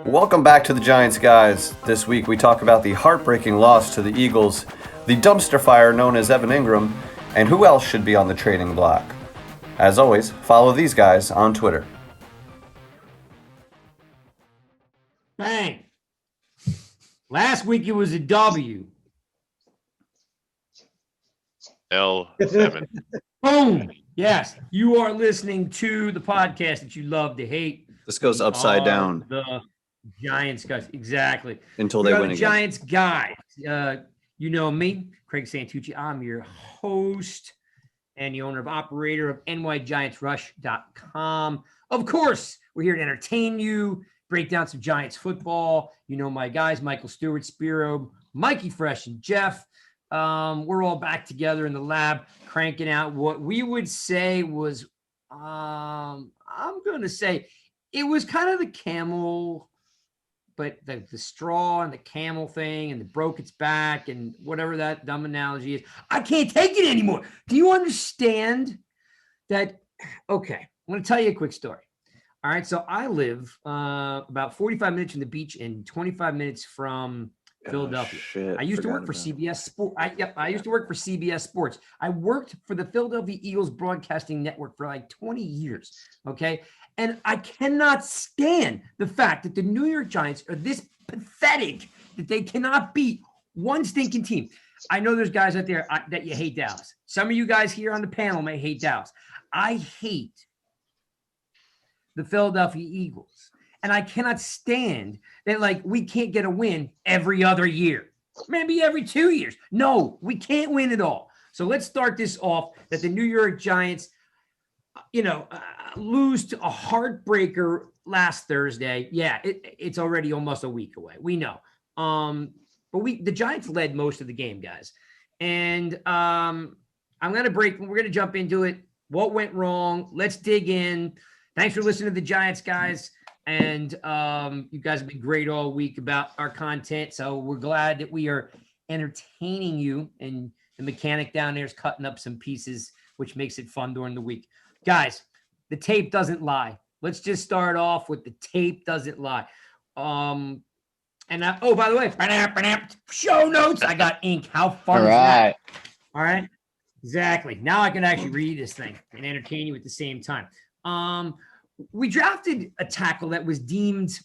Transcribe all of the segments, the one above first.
Welcome back to the Giants, guys. This week we talk about the heartbreaking loss to the Eagles, the dumpster fire known as Evan Engram, and who else should be on the trading block. As always, follow these guys on Twitter. Bang. Last week it was a W. L7. Boom. Yes, you are listening to the podcast that you love to hate. This goes upside down. The Giants guys, exactly. Until they win the again. Giants guys. You know me, Craig Santucci. I'm your host and the owner of operator of nygiantsrush.com. Of course, we're here to entertain you, break down some Giants football. You know my guys, Michael Stewart, Spiro, Mikey Fresh, and Jeff. We're all back together in the lab, cranking out what we would say was, I'm going to say it was kind of the camel, but the straw and the camel thing and the broke its back and whatever that dumb analogy is. I can't take it anymore. Do you understand that? Okay, I'm going to tell you a quick story. All right, so I live about 45 minutes from the beach and 25 minutes from Philadelphia. Shit, I used to work for CBS Sports. I used to work for CBS Sports. I worked for the Philadelphia Eagles broadcasting network for like 20 years. Okay. And I cannot stand the fact that the New York Giants are this pathetic that they cannot beat one stinking team. I know there's guys out there that you hate Dallas. Some of you guys here on the panel may hate Dallas. I hate the Philadelphia Eagles. And I cannot stand that, like, we can't get a win every other year, maybe every 2 years. No, we can't win it all. So let's start this off that the New York Giants, lose to a heartbreaker last Thursday. Yeah, it's already almost a week away. We know. But the Giants led most of the game, guys. And we're going to jump into it. What went wrong? Let's dig in. Thanks for listening to the Giants, guys. And you guys have been great all week about our content. So we're glad that we are entertaining you. And the mechanic down there is cutting up some pieces, which makes it fun during the week. Guys, the tape doesn't lie. Let's just start off with the tape doesn't lie. By the way, show notes. I got ink. How fun is that? All right. Exactly. Now I can actually read this thing and entertain you at the same time. We drafted a tackle that was deemed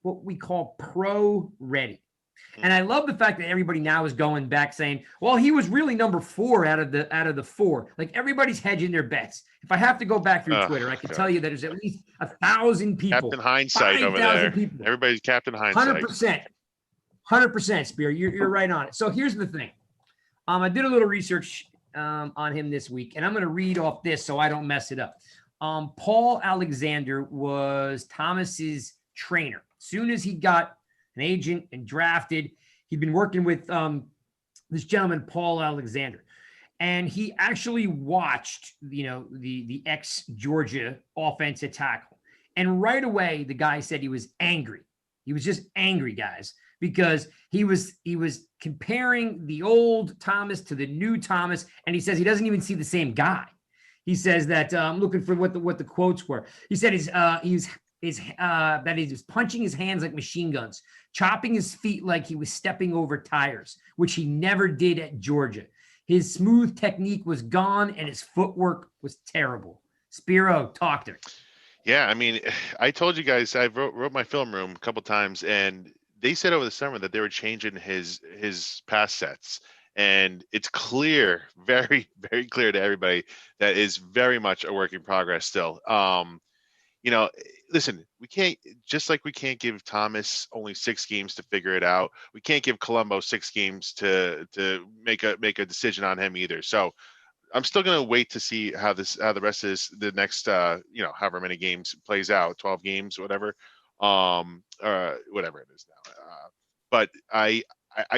what we call pro ready. And I love the fact that everybody now is going back saying, well, he was really number 4 out of the 4. Like, everybody's hedging their bets. If I have to go back through Twitter, I can tell you that there's at least 1,000 people. Captain Hindsight over there. People. Everybody's Captain Hindsight. 100%, Spear. You're right on it. So here's the thing. I did a little research on him this week, and I'm going to read off this so I don't mess it up. Paul Alexander was Thomas's trainer. As soon as he got an agent and drafted, he'd been working with this gentleman, Paul Alexander. And he actually watched, the ex-Georgia offensive tackle. And right away, the guy said he was angry. He was just angry, guys, because he was comparing the old Thomas to the new Thomas. And he says he doesn't even see the same guy. He says that I'm looking for what the quotes were. He said that he was punching his hands like machine guns, chopping his feet like he was stepping over tires, which he never did at Georgia. His smooth technique was gone, and his footwork was terrible. Spiro, talk to her. Yeah, I mean, I told you guys I wrote my film room a couple times, and they said over the summer that they were changing his pass sets. And it's clear, very, very clear to everybody that is very much a work in progress still. Listen, we can't give Thomas only 6 games to figure it out. We can't give Colombo 6 games to make a decision on him either. So I'm still going to wait to see how the rest of the next, however many games plays out, 12 games, whatever, or whatever it is now. But I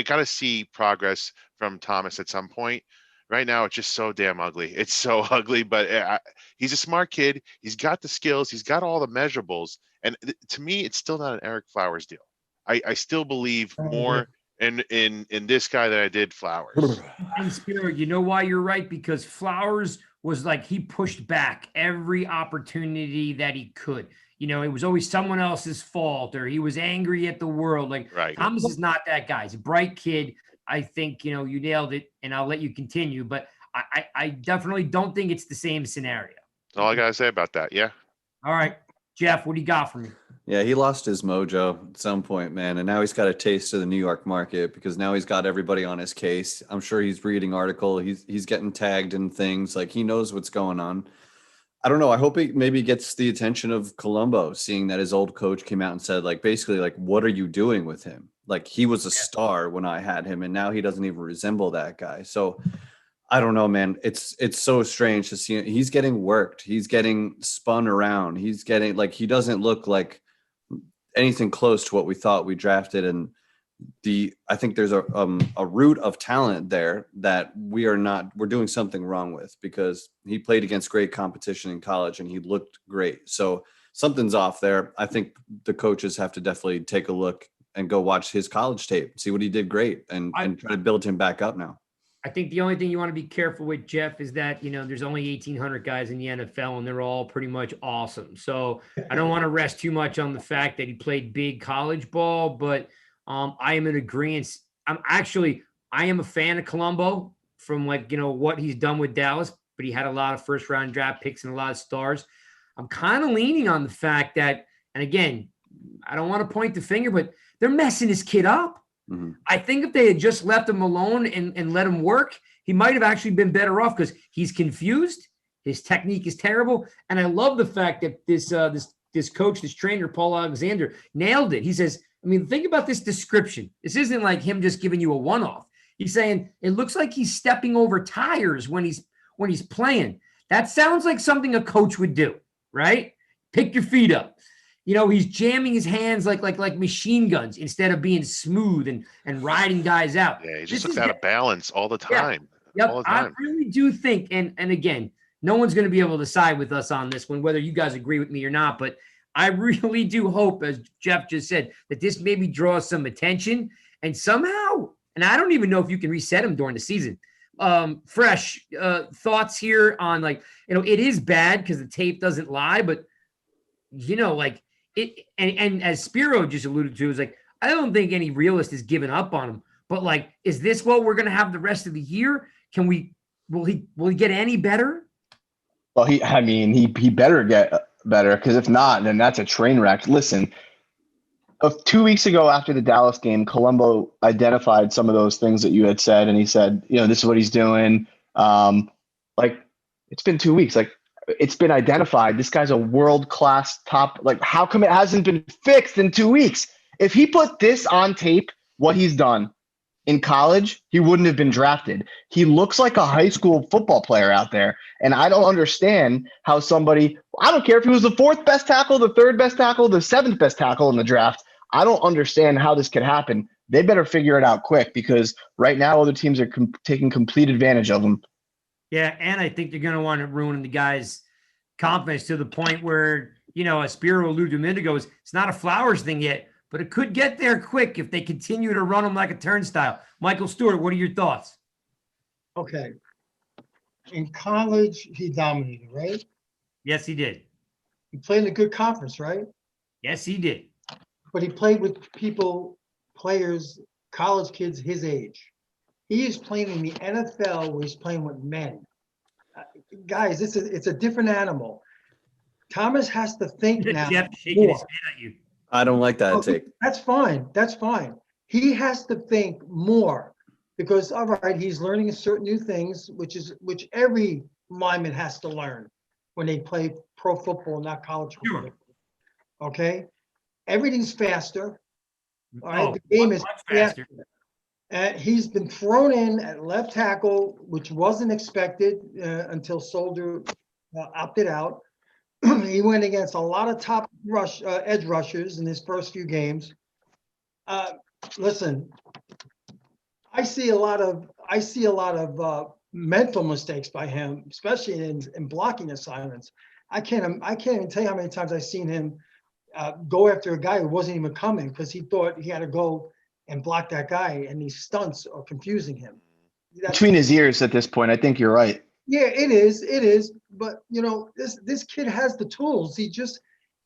got to see progress from Thomas at some point. Right now, it's just so damn ugly. It's so ugly, but he's a smart kid. He's got the skills. He's got all the measurables. And to me, it's still not an Eric Flowers deal. I still believe more in this guy than I did Flowers. And Spiro, you know why you're right? Because Flowers was like, he pushed back every opportunity that he could. it was always someone else's fault, or he was angry at the world. Like Right. Thomas is not that guy. He's a bright kid. I think, you nailed it, and I'll let you continue, but I definitely don't think it's the same scenario. That's all I gotta say about that. Yeah. All right, Jeff, what do you got for me? Yeah, he lost his mojo at some point, man, and now he's got a taste of the New York market because now he's got everybody on his case. I'm sure he's reading article. He's getting tagged in things, like he knows what's going on. I don't know. I hope he maybe gets the attention of Colombo, seeing that his old coach came out and said, like, basically, like, what are you doing with him? Like, he was a star when I had him, and now he doesn't even resemble that guy. So I don't know, man. It's so strange to see. He's getting worked. He's getting spun around. He's getting, like, he doesn't look like anything close to what we thought we drafted. And I think there's a root of talent there that we're doing something wrong with, because he played against great competition in college and he looked great. So something's off there. I think the coaches have to definitely take a look and go watch his college tape, see what he did great, and try to build him back up now. I think the only thing you want to be careful with, Jeff, is that, there's only 1,800 guys in the NFL and they're all pretty much awesome. So I don't want to rest too much on the fact that he played big college ball, but I am in agreement. I am a fan of Colombo from what he's done with Dallas, but he had a lot of first round draft picks and a lot of stars. I'm kind of leaning on the fact that, and again, I don't want to point the finger, but they're messing his kid up. Mm-hmm. I think if they had just left him alone and let him work, he might have actually been better off, because he's confused. His technique is terrible. And I love the fact that this coach, this trainer, Paul Alexander, nailed it. He says, think about this description. This isn't like him just giving you a one-off. He's saying it looks like he's stepping over tires when he's playing. That sounds like something a coach would do, right? Pick your feet up. He's jamming his hands like machine guns instead of being smooth and riding guys out. Yeah, he just looks out of balance all the time. Yep. All the time. I really do think, and again, no one's going to be able to side with us on this one, whether you guys agree with me or not, but I really do hope, as Jeff just said, that this maybe draws some attention, and somehow, and I don't even know if you can reset him during the season. Fresh thoughts here on, it is bad because the tape doesn't lie, but it, and as Spiro just alluded to, is I don't think any realist has given up on him, but is this what we're going to have the rest of the year? Will he get any better? Well, he better get better, because if not, then that's a train wreck. Listen, 2 weeks ago after the Dallas game, Colombo identified some of those things that you had said, and he said, this is what he's doing. It's been 2 weeks. It's been identified. This guy's a world-class top. How come it hasn't been fixed in 2 weeks? If he put this on tape, what he's done in college, he wouldn't have been drafted. He looks like a high school football player out there. And I don't understand how I don't care if he was the fourth best tackle, the third best tackle, the seventh best tackle in the draft. I don't understand how this could happen. They better figure it out quick, because right now other teams are taking complete advantage of him. Yeah, and I think they're going to want to ruin the guy's confidence to the point where, as Spiro alluded to a minute ago, it's not a Flowers thing yet, but it could get there quick if they continue to run him like a turnstile. Michael Stewart, what are your thoughts? Okay. In college, he dominated, right? Yes, he did. He played in a good conference, right? Yes, he did. But he played with players, college kids his age. He is playing in the NFL where he's playing with men. Guys, it's a different animal. Thomas has to think now. Jeff shaking his more. head at you. I don't like that take. That's fine. That's fine. He has to think more, because all right, he's learning certain new things, which every lineman has to learn when they play pro football, not college football. Sure. Okay, everything's faster. All right, the game is much faster. He's been thrown in at left tackle, which wasn't expected until Soldier opted out. He went against a lot of top edge rushers in his first few games. Listen, I see a lot of mental mistakes by him, especially in blocking assignments. I can't even tell you how many times I've seen him go after a guy who wasn't even coming because he thought he had to go and block that guy, and these stunts are confusing him. Between his ears at this point, I think you're right. Yeah, it is. But this kid has the tools.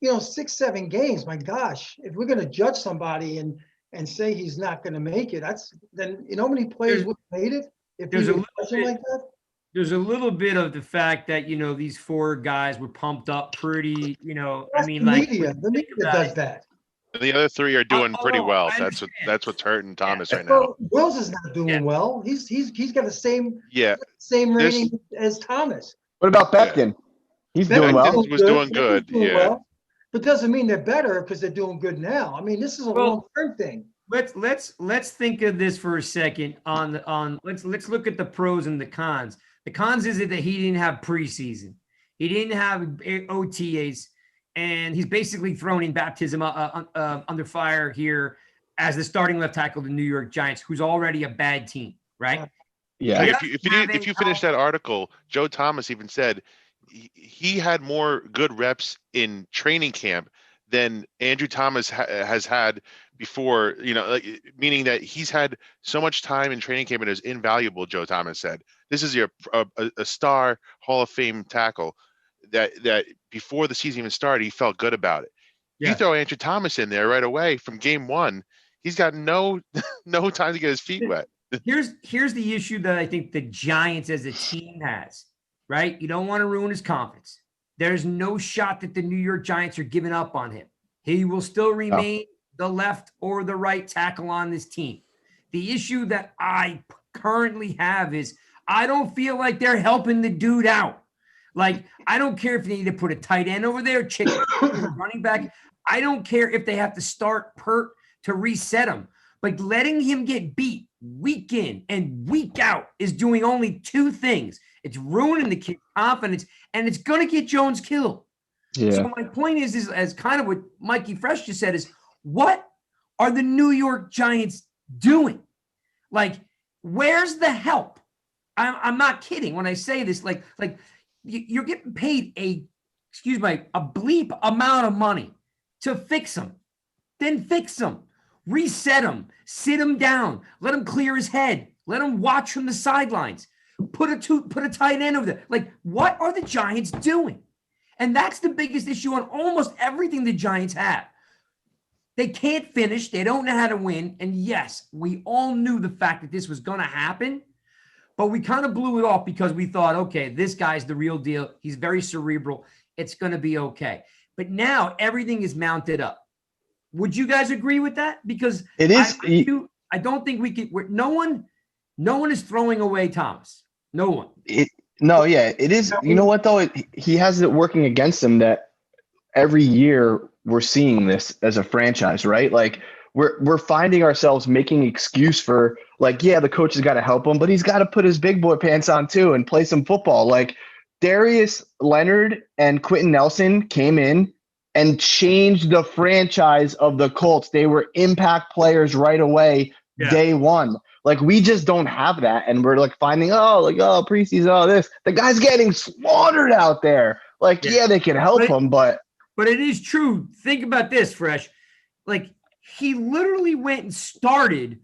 6, 7 games. My gosh, if we're going to judge somebody and say he's not going to make it, then you know how many players would have made it if we there's a were little judging bit- like that? There's a little bit of the fact that, these 4 guys were pumped up pretty, I mean, The like, media, the media does that. And the other three are doing pretty well. I That's understand. what's hurting Thomas right now. Well, Wills is not doing well. He's got the same Yeah, rating as Thomas. What about Becton? He's doing well. Becton was doing good. Becton's doing Yeah. well, but doesn't mean they're better because they're doing good now. I mean, this is a long-term thing. Let's think of this for a second let's look at the pros and the cons. The cons is that he didn't have preseason. He didn't have OTAs, and he's basically thrown in baptism under fire here as the starting left tackle of the New York Giants, who's already a bad team, right? Yeah. Like if you finish that article, Joe Thomas even said he had more good reps in training camp than Andrew Thomas has had before, meaning that he's had so much time in training camp and is invaluable. Joe Thomas said, this is a star Hall of Fame tackle that before the season even started, he felt good about it. Yeah. You throw Andrew Thomas in there right away from game 1, he's got no time to get his feet wet. Here's the issue that I think the Giants as a team has, right? You don't want to ruin his confidence. There's no shot that the New York Giants are giving up on him. He will still remain the left or the right tackle on this team. The issue that I currently have is I don't feel like they're helping the dude out. Like, I don't care if they need to put a tight end over there, running back. I don't care if they have to start Pert to reset him. But letting him get beat week in and week out is doing only 2 things. It's ruining the kid's confidence, and it's going to get Jones killed. Yeah. So my point is as kind of what Mikey Fresh just said is, what are the New York Giants doing? Like, where's the help? I'm not kidding when I say this. Like you're getting paid a bleep amount of money to fix him. Then fix him. Reset him, sit him down, let him clear his head, let him watch from the sidelines, put a tight end over there. Like, what are the Giants doing? And that's the biggest issue on almost everything the Giants have. They can't finish. They don't know how to win. And yes, we all knew the fact that this was going to happen, but we kind of blew it off because we thought, okay, this guy's the real deal. He's very cerebral. It's going to be okay. But now everything is mounted up. Would you guys agree with that? Because It is. I don't think we can. No one is throwing away Thomas. No one. It is. You know what though? He has it working against him that every year we're seeing this as a franchise, right? Like we're finding ourselves making excuse for the coach has got to help him, but he's got to put his big boy pants on too and play some football. Like Darius Leonard and Quentin Nelson came in and changed the franchise of the Colts. They were impact players right away, day one. Like, we just don't have that. And we're finding, preseason, this. The guy's getting slaughtered out there. They can help him, but. But it is true. Think about this, Fresh. He literally went and started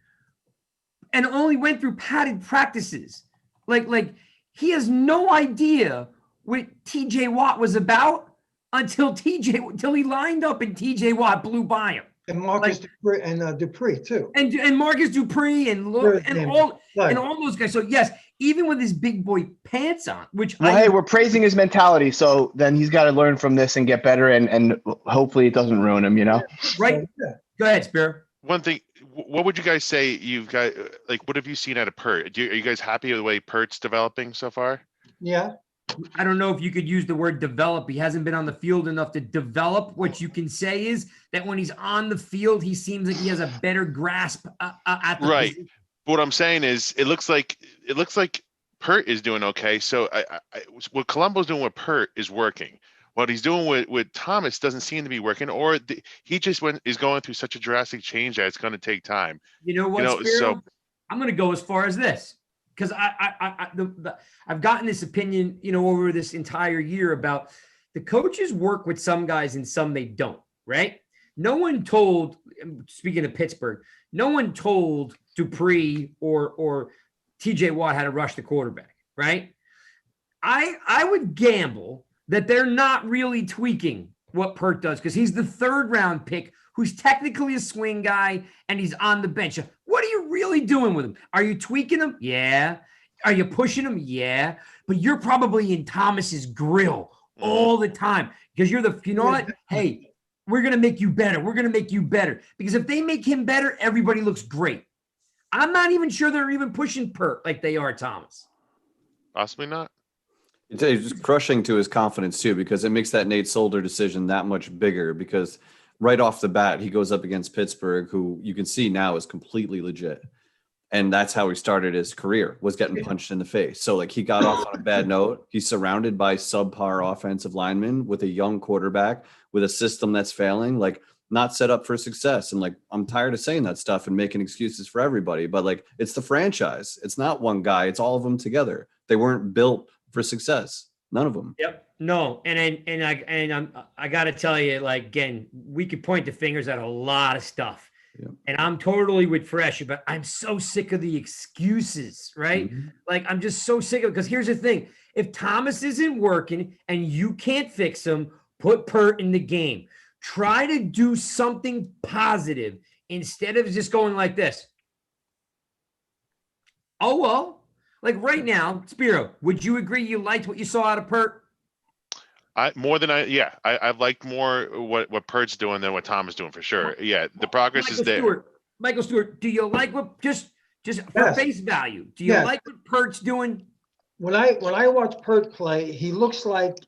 and only went through padded practices. He has no idea what TJ Watt was about until he lined up and TJ Watt blew by him. And Marcus Dupree and Dupree too. And Marcus Dupree and all those guys. So yes, even with his big boy pants on, hey, we're praising his mentality. So then he's got to learn from this and get better, and hopefully it doesn't ruin him, Right. Yeah. Go ahead, Spear. One thing, what would you guys say you've got, what have you seen out of Pert? Are you guys happy with the way Pert's developing so far? Yeah. I don't know if you could use the word develop. He hasn't been on the field enough to develop. What you can say is that when he's on the field, he seems like he has a better grasp at the right. position. But what I'm saying is, it looks like Pert is doing okay. So what Colombo's doing with Pert is working. What he's doing with Thomas doesn't seem to be working, or he just is going through such a drastic change that it's going to take time. You know what, Spiro? I'm going to go as far as this. Because I've gotten this opinion, over this entire year about the coaches work with some guys and some they don't, right? No one told, speaking of Pittsburgh, no one told Dupree or TJ Watt how to rush the quarterback, right? I would gamble that they're not really tweaking what Pert does because he's the 3rd round pick who's technically a swing guy and he's on the bench. What are you really doing with him? Are you tweaking him? Yeah. Are you pushing him? Yeah. But you're probably in Thomas's grill all the time because you're the, you know what? Hey, we're going to make you better. We're going to make you better because if they make him better, everybody looks great. I'm not even sure they're even pushing Pert like they are Thomas. Possibly not. It's just crushing to his confidence too, because it makes that Nate Solder decision that much bigger because right off the bat, he goes up against Pittsburgh, who you can see now is completely legit. And that's how he started his career, was getting punched in the face. So like he got off on a bad note. He's surrounded by subpar offensive linemen with a young quarterback with a system that's failing, like not set up for success. And like, I'm tired of saying that stuff and making excuses for everybody, but like, it's the franchise. It's not one guy. It's all of them together. They weren't built for success. None of them. Yep. No. I got to tell you, like, again, we could point the fingers at a lot of stuff. Yeah. And I'm totally with Fresh, but I'm so sick of the excuses, right? Mm-hmm. Like, I'm just so sick of it because here's the thing. If Thomas isn't working and you can't fix him, put Pert in the game. Try to do something positive instead of just going like this. Oh, well, like right now, Spiro, would you agree you liked what you saw out of Pert? I liked more what Pert's doing than what Tom is doing for sure. Yeah, the progress is there. Michael Stewart, do you like what just for face value? Do you like what Pert's doing? When I watch Pert play, he looks like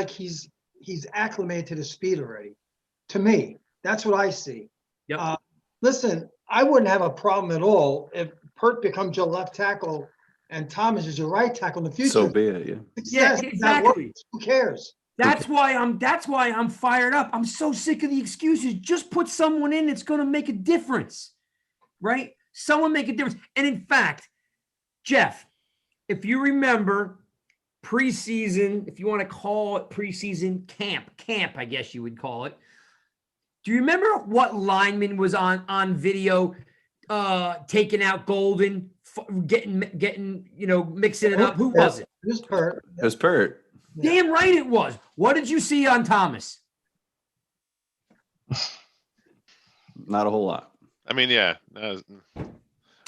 he's acclimated to the speed already. To me, that's what I see. Yep. Listen, I wouldn't have a problem at all if Pert becomes your left tackle and Thomas is your right tackle in the future. So be it. Yeah. Success, exactly. Who cares? That's why I'm fired up. I'm so sick of the excuses. Just put someone in that's going to make a difference, right? Someone make a difference. And in fact, Jeff, if you remember preseason, if you want to call it preseason camp, I guess you would call it. Do you remember what lineman was on video taking out Golden, getting mixing it up? Who was it? It was Pert. It was Pert. Damn right it was. What did you see on Thomas? Not a whole lot. I mean, yeah. That was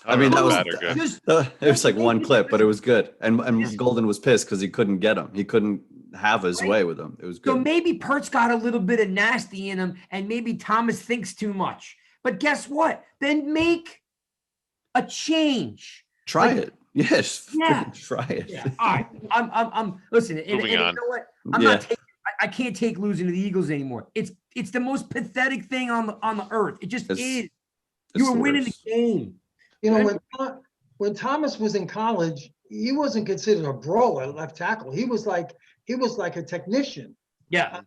it was like one clip, but it was good. And Golden was pissed because he couldn't get him. He couldn't have his way with him. It was good. So maybe Pert's got a little bit of nasty in him, and maybe Thomas thinks too much. But guess what? Then make a change. Try it. Yes. Yeah. Try it. Yeah. All right. I'm listen. And you know what? I can't take losing to the Eagles anymore. It's the most pathetic thing on the earth. It just is. You were winning the game. You know, when Thomas was in college, he wasn't considered a brawler at left tackle. He was like a technician. Yeah.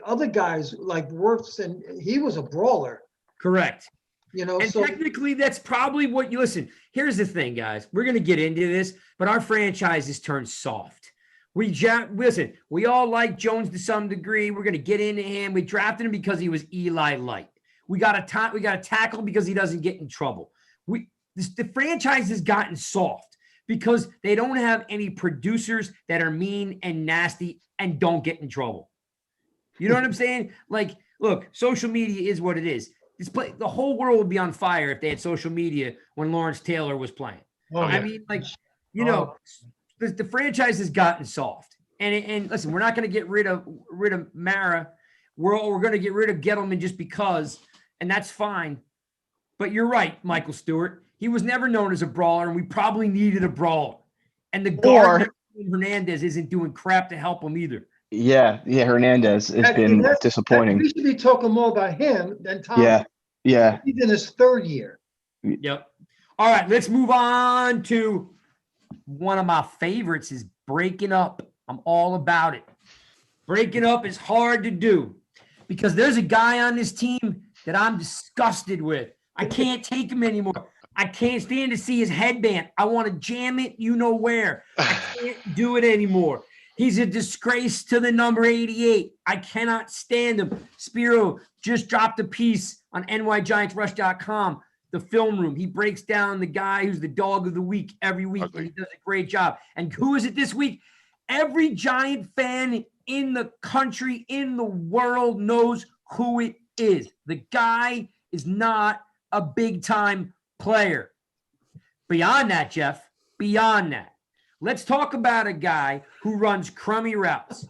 Other guys like Wirfs, and he was a brawler. Correct. And so technically, that's probably what you listen. Here's the thing, guys. We're going to get into this, but our franchise has turned soft. We all like Jones to some degree. We're going to get into him. We drafted him because he was Eli Light. We got to tackle him because he doesn't get in trouble. The franchise has gotten soft because they don't have any producers that are mean and nasty and don't get in trouble. You know what I'm saying? Like, look, social media is what it is. The whole world would be on fire if they had social media when Lawrence Taylor was playing. I mean, like, the franchise has gotten soft. And listen, we're not going to get rid of Mara. We're going to get rid of Gettleman just because, and that's fine. But you're right, Michael Stewart. He was never known as a brawler, and we probably needed a brawler. And the guard Hernandez isn't doing crap to help him either. Yeah, Hernandez has been disappointing. We should be talking more about him than Thomas. Yeah. He's in his 3rd year. Yep. All right, let's move on to one of my favorites is breaking up. I'm all about it. Breaking up is hard to do because there's a guy on this team that I'm disgusted with. I can't take him anymore. I can't stand to see his headband. I want to jam it, you know where. I can't do it anymore. He's a disgrace to the number 88. I cannot stand him. Spiro just dropped a piece on nygiantsrush.com, the film room. He breaks down the guy who's the dog of the week every week, and he does a great job. And who is it this week? Every Giant fan in the country, in the world knows who it is. The guy is not a big-time player. Beyond that, Jeff, beyond that, let's talk about a guy who runs crummy routes,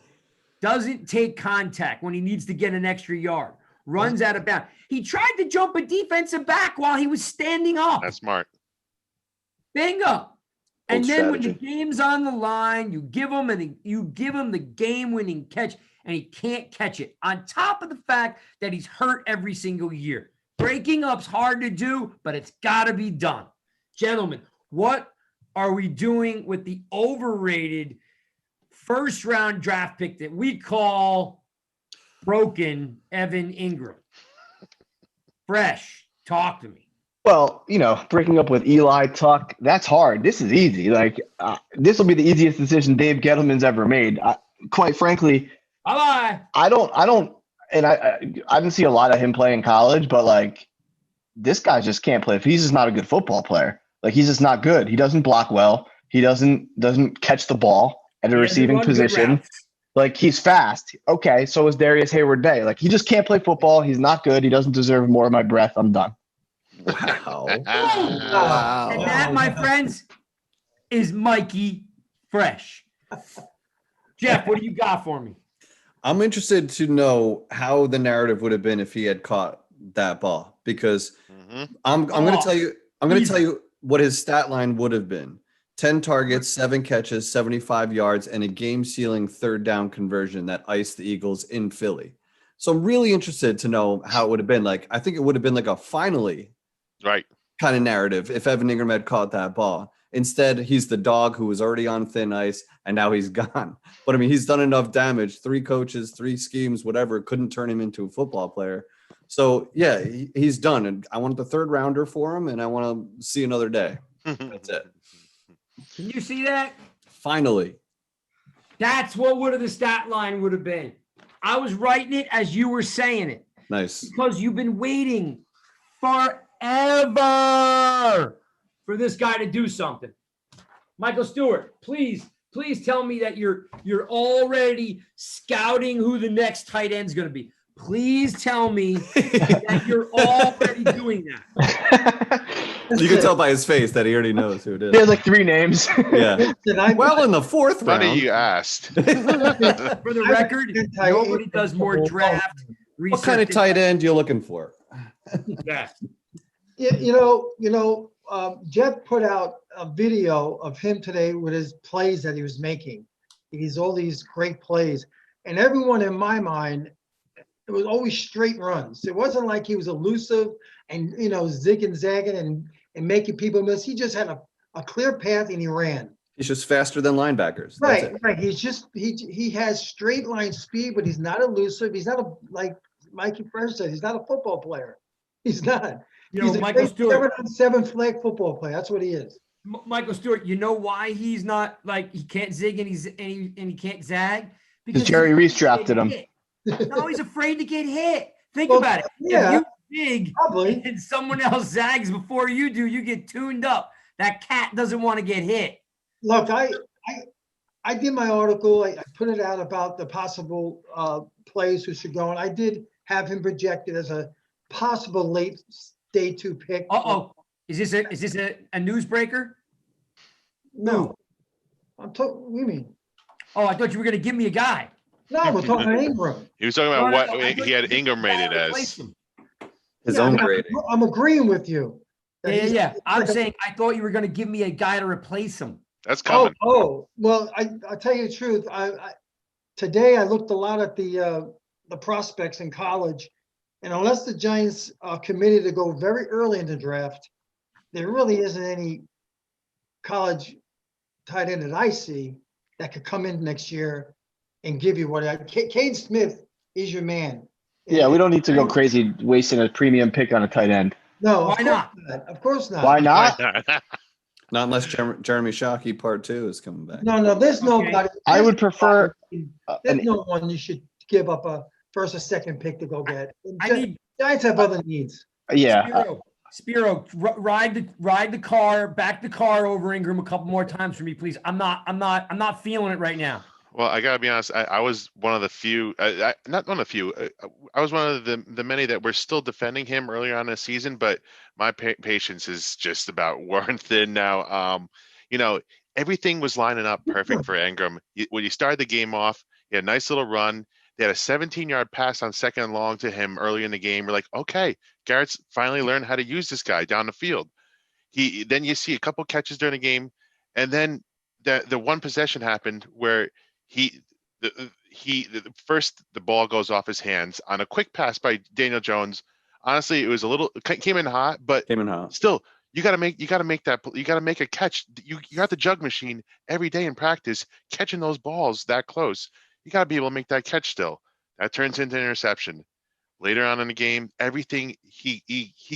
doesn't take contact when he needs to get an extra yard, runs out of bounds. He tried to jump a defensive back while he was standing up. That's smart. Bingo. And Old then when the strategy. game's on the line, you give him the game-winning catch, and he can't catch it. On top of the fact that he's hurt every single year. Breaking up's hard to do, but it's got to be done. Gentlemen, what are we doing with the overrated first-round draft pick that we call broken Evan Engram? Fresh, talk to me. Well, breaking up with Eli Tuck, that's hard. This is easy. Like, this will be the easiest decision Dave Gettleman's ever made. Quite frankly, Bye-bye. I didn't see a lot of him play in college, but like, this guy just can't play. He's just not a good football player. Like, he's just not good. He doesn't block well. He doesn't catch the ball at a receiving position. Like, he's fast. Okay, so is Darius Hayward-Bay. Like, he just can't play football. He's not good. He doesn't deserve more of my breath. I'm done. Wow. And that, my friends, is Mikey Fresh. Jeff, what do you got for me? I'm interested to know how the narrative would have been if he had caught that ball, because I'm going to tell you what his stat line would have been. 10 targets, 7 catches, 75 yards, and a game-sealing third down conversion that iced the Eagles in Philly. So I'm really interested to know how it would have been. Like, I think it would have been like a finally kind of narrative if Evan Engram had caught that ball. Instead, he's the dog who was already on thin ice, and now he's gone. But, I mean, he's done enough damage. 3 coaches, 3 schemes, whatever, couldn't turn him into a football player. So, yeah, he's done. And I want the third rounder for him, and I want to see another day. That's it. Can you see that? Finally. That's what would have the stat line would have been. I was writing it as you were saying it. Nice. Because you've been waiting forever for this guy to do something. Michael Stewart, please tell me that you're already scouting who the next tight end's going to be. Please tell me that you're already doing that. You can tell by his face that he already knows who it is. There's like 3 names. Yeah. Well, in the 4th round. Funny you asked. For the record, nobody does more draft research. What kind of tight end you looking for? Yeah. Jeff put out a video of him today with his plays that he was making. He's all these great plays, and everyone in my mind, it was always straight runs. It wasn't like he was elusive and zig and zagging and making people miss. He just had a clear path and he ran. He's just faster than linebackers. Right. He's just he has straight line speed, but he's not elusive. He's not like Mikey Fresh said. He's not a football player. He's not. He's a Michael Stewart, 7-on-7 flag football player. That's what he is. Michael Stewart, you know why he's not like he can't zig and he can't zag? Because Jerry Reese drafted him. No, he's afraid to get hit. Think about it. Yeah, if you zig probably. and someone else zags before you do, you get tuned up. That cat doesn't want to get hit. Look, I did my article. I put it out about the possible players who should go, and I did have him projected as a possible late day 2 pick. Is this a newsbreaker? No. What do you mean? Oh, I thought you were going to give me a guy. No, we're talking about Engram. He was talking about what he had Engram rated as. His own grading. I'm agreeing with you. Yeah. I'm saying I thought you were going to give me a guy to replace him. That's coming. Well, I'll tell you the truth. Today I looked a lot at the prospects in college, and unless the Giants are committed to go very early in the draft, there really isn't any college tight end that I see that could come in next year and give you what Kane Smith is your man. Yeah, we don't need to go crazy wasting a premium pick on a tight end. No, why not? Of course not. Why not? Not unless Jeremy Shockey Part 2 is coming back. No, there's nobody. I would prefer. There's no one you should give up a first or second pick to go get. Giants have other needs. Yeah. Spiro, ride the car, back the car over Engram a couple more times for me, please. I'm not feeling it right now. Well, I gotta be honest. I was one of the few, not one of the few. I was one of the many that were still defending him earlier on in the season, but my patience is just about worn thin now. You know, everything was lining up perfect for Engram. When you started the game off, he had a nice little run. They had a 17-yard pass on second and long to him early in the game. We're like, okay, Garrett's finally learned how to use this guy down the field. Then you see a couple catches during the game, and then the one possession happened where he first the ball goes off his hands on a quick pass by Daniel Jones. Honestly, it was a little came in hot, but Came in hot. still you got to make a catch. You got the jug machine every day in practice, catching those balls that close. You got to be able to make that catch still. That turns into an interception. Later on in the game, everything he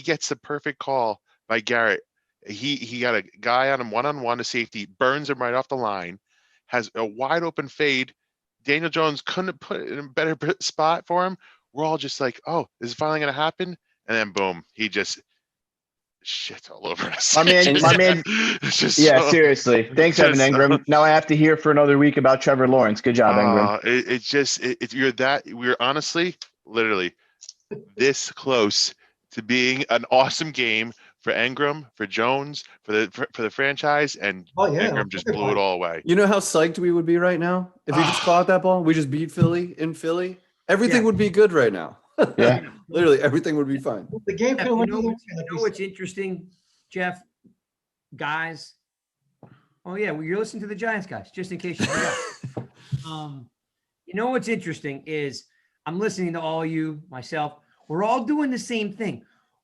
gets the perfect call by Garrett. He got a guy on him one-on-one to safety, burns him right off the line, has a wide open fade. Daniel Jones couldn't have put it in a better spot for him. We're all just like, oh, is it finally going to happen? And then boom, he just shit all over us. My man, It's just yeah, so- seriously. Thanks, Evan just- Engram. Now I have to hear for another week about Trevor Lawrence. Good job, Engram. We're honestly, literally this close to being an awesome game for Engram, for Jones, for the franchise, and Oh, yeah. Engram just blew it all away. You know how psyched we would be right now if he just caught that ball? We just beat Philly in Philly. Everything Yeah. would be good right now. Yeah. Literally, everything would be fine. The game Jeff, could have you went know, either way, like you know we what's said. interesting, Jeff? Guys. Oh yeah, well, you're listening to the Giants guys, just in case you forgot. You know what's interesting is I'm listening to all you, myself. We're all doing the same thing.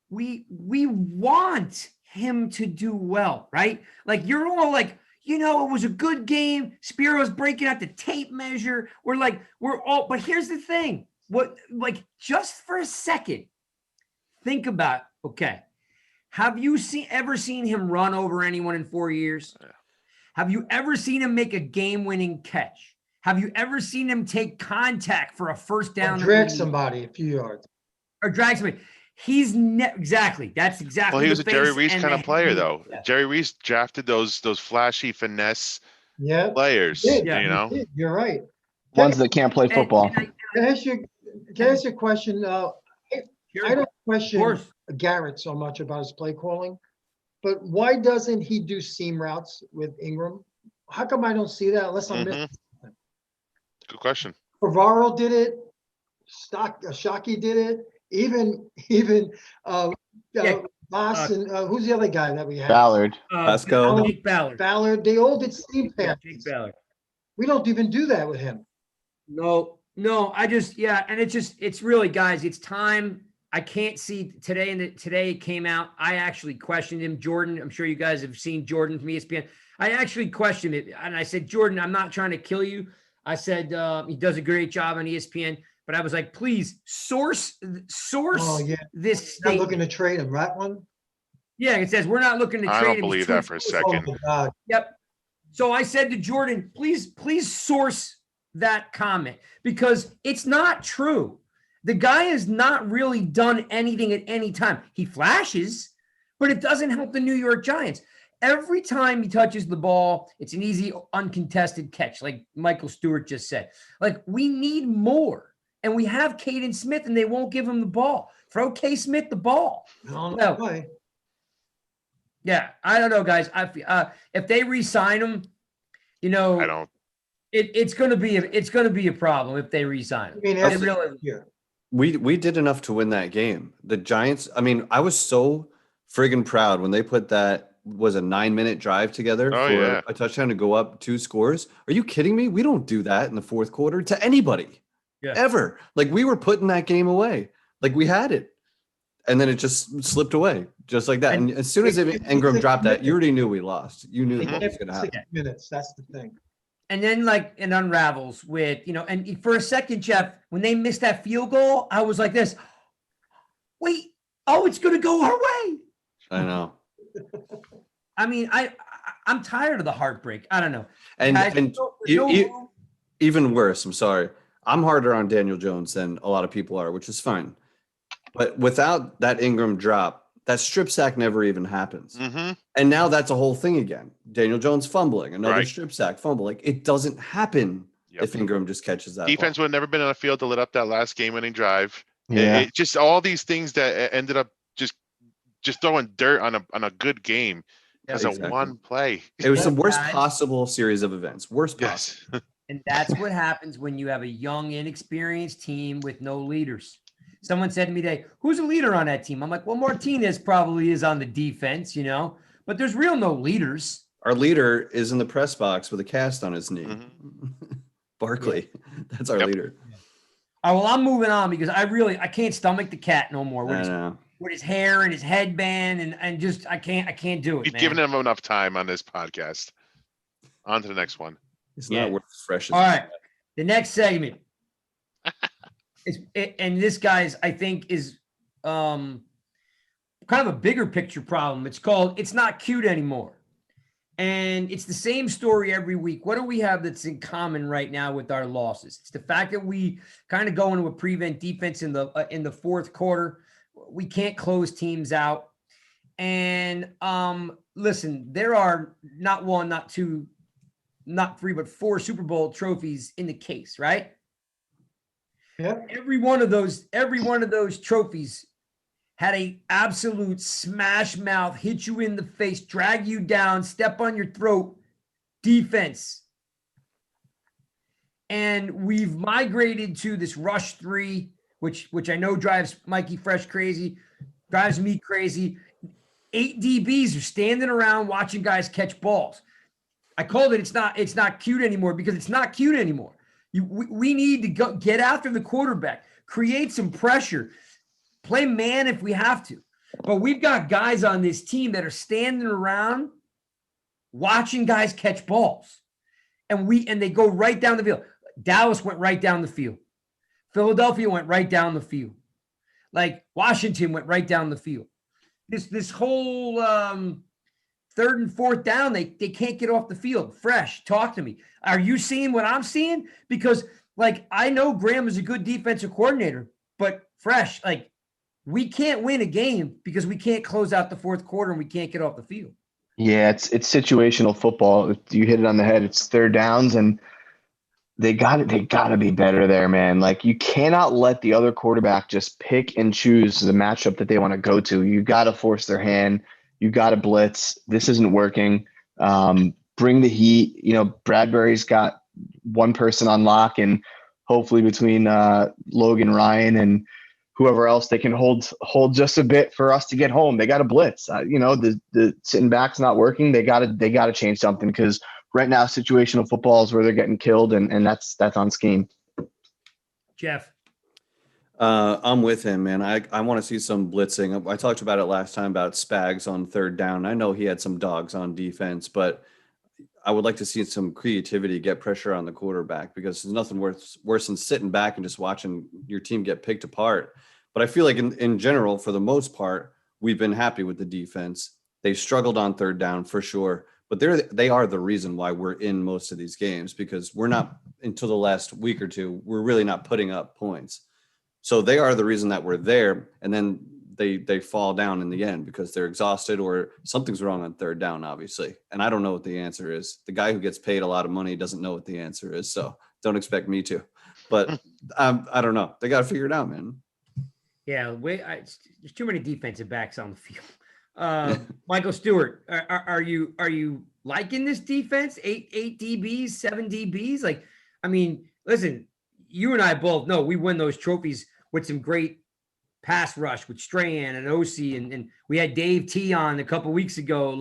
We want him to do well, right? Like you're all like, you know, it was a good game. Spiro's breaking out the tape measure. We're all, but here's the thing. Just for a second, think about, okay, have you ever seen him run over anyone in 4 years? Yeah. Have you ever seen him make a game-winning catch? Have you ever seen him take contact for a first down? Drag somebody a few yards. Or drag somebody. He's exactly. That's exactly. Well, he was the a Jerry face Reese and kind the of player, head. though. Yeah. Jerry Reese drafted those flashy finesse Yeah. players. He did. Yeah. You know, He did. You're right. Ones that can't play football. And Can I ask you a question? sure, I don't of question course. Garrett so much about his play calling, but why doesn't he do seam routes with Engram? How come I don't see that unless I'm missing? good question. Favaro did it. Shockey did it. Even Yeah. Voss and who's the other guy that we had? Ballard. Pascal. Jake Ballard. Ballard. They all did seam Yeah, passes. Jake Ballard. We don't even do that with him. No, and it's really, guys, it's time. I can't see today, today it came out. I actually questioned him. Jordan, I'm sure you guys have seen Jordan from ESPN. I actually questioned it, and I said, Jordan, I'm not trying to kill you. I said he does a great job on ESPN, but I was like, please source Oh yeah, this not statement. looking to trade him. That one. Yeah, it says we're not looking to I trade don't him. believe He's too that for a expensive. second. Oh my God. Yep. So I said to Jordan, please source that comment because it's not true. The guy has not really done anything at any time. He flashes, but it doesn't help the New York Giants. Every time he touches the ball, it's an easy, uncontested catch, like Michael Stewart just said. Like, we need more. And we have Caden Smith, and they won't give him the ball. Throw K. Smith the ball. No, No. way. Yeah, I don't know, guys. If they re-sign him, you know, I don't. it's going to be a problem if they re-sign him. I mean, It that's really- here. We did enough to win that game. The Giants, I mean, I was so friggin' proud when they put that was a 9-minute drive together Oh, for yeah. a touchdown to go up 2 scores. Are you kidding me? We don't do that in the fourth quarter to anybody. Yeah. Ever. Like, we were putting that game away. Like, we had it. And then it just slipped away just like that. And as soon as Engram dropped that, you already knew we lost. You knew what was going to happen. 6 minutes. That's the thing. And then it unravels with, and for a second, Jeff, when they missed that field goal, I was like this, wait, it's going to go our way. I know. I mean, I'm tired of the heartbreak. I don't know. And Guys, and there's no e- room. even worse, I'm sorry. I'm harder on Daniel Jones than a lot of people are, which is fine. But without that Engram drop, that strip sack never even happens. Mm-hmm. And now that's a whole thing again. Daniel Jones fumbling, another Right. strip sack fumble. Like, it doesn't happen if Ingram just catches that Defense ball. would have never been on the field to lit up that last game-winning drive. Yeah. It just all these things that ended up just throwing dirt on a good game because Exactly. of one play. It was the worst Guys. possible series of events. Worst possible. Yes. And that's what happens when you have a young, inexperienced team with no leaders. Someone said to me today, who's a leader on that team? I'm like, well, Martinez probably is on the defense, but there's no leaders. Our leader is in the press box with a cast on his knee. Barkley. That's our leader. All right, well, I'm moving on because I can't stomach the cat no more with his hair and his headband and just I can't do it. You've man. given him enough time on this podcast. On to the next one. It's not worth as fresh as All right. The next segment and this guy's I think is kind of a bigger picture problem. It's called It's Not Cute Anymore. And it's the same story every week. What do we have that's in common right now with our losses? It's the fact that we kind of go into a prevent defense in the fourth quarter. We can't close teams out. And listen, there are not one, not two, not three, but 4 Super Bowl trophies in the case, right? Yep. Every one of those trophies had a absolute smash mouth, hit you in the face, drag you down, step on your throat defense. And we've migrated to this rush 3, which I know drives Mikey Fresh crazy, drives me crazy. 8 DBs are standing around watching guys catch balls. I called it it's not cute anymore because it's not cute anymore. We need to go get after the quarterback, create some pressure. Play man if we have to. But we've got guys on this team that are standing around watching guys catch balls. And they go right down the field. Dallas went right down the field. Philadelphia went right down the field. Like Washington went right down the field. This whole 3rd and 4th down, they can't get off the field. Fresh, talk to me. Are you seeing what I'm seeing? Because I know Graham is a good defensive coordinator, but Fresh, we can't win a game because we can't close out the fourth quarter and we can't get off the field. Yeah, it's situational football. You hit it on the head. It's 3rd downs, and they got to be better there, man. You cannot let the other quarterback just pick and choose the matchup that they want to go to. You got to force their hand. You got to blitz. This isn't working. Bring the heat. Bradbury's got one person on lock, and hopefully between Logan Ryan and whoever else, they can hold just a bit for us to get home. They got to blitz. The sitting back's not working. They got to change something because right now situational football is where they're getting killed, and that's on scheme. Jeff. I'm with him, man. I want to see some blitzing. I talked about it last time about Spags on 3rd down. I know he had some dogs on defense, but I would like to see some creativity, get pressure on the quarterback, because there's nothing worse than sitting back and just watching your team get picked apart. But I feel like in general, for the most part, we've been happy with the defense. They've struggled on 3rd down for sure, but they are the reason why we're in most of these games, because we're not, until the last week or two, we're really not putting up points. So they are the reason that we're there. And then they fall down in the end because they're exhausted or something's wrong on 3rd down, obviously. And I don't know what the answer is. The guy who gets paid a lot of money doesn't know what the answer is. So don't expect me to, but I don't know. They got to figure it out, man. Yeah. There's too many defensive backs on the field. Michael Stewart, are you liking this defense? 8 DBs, 7 DBs? Listen, you and I both know we win those trophies with some great pass rush with Strahan and Osi, and we had Dave T on a couple weeks ago,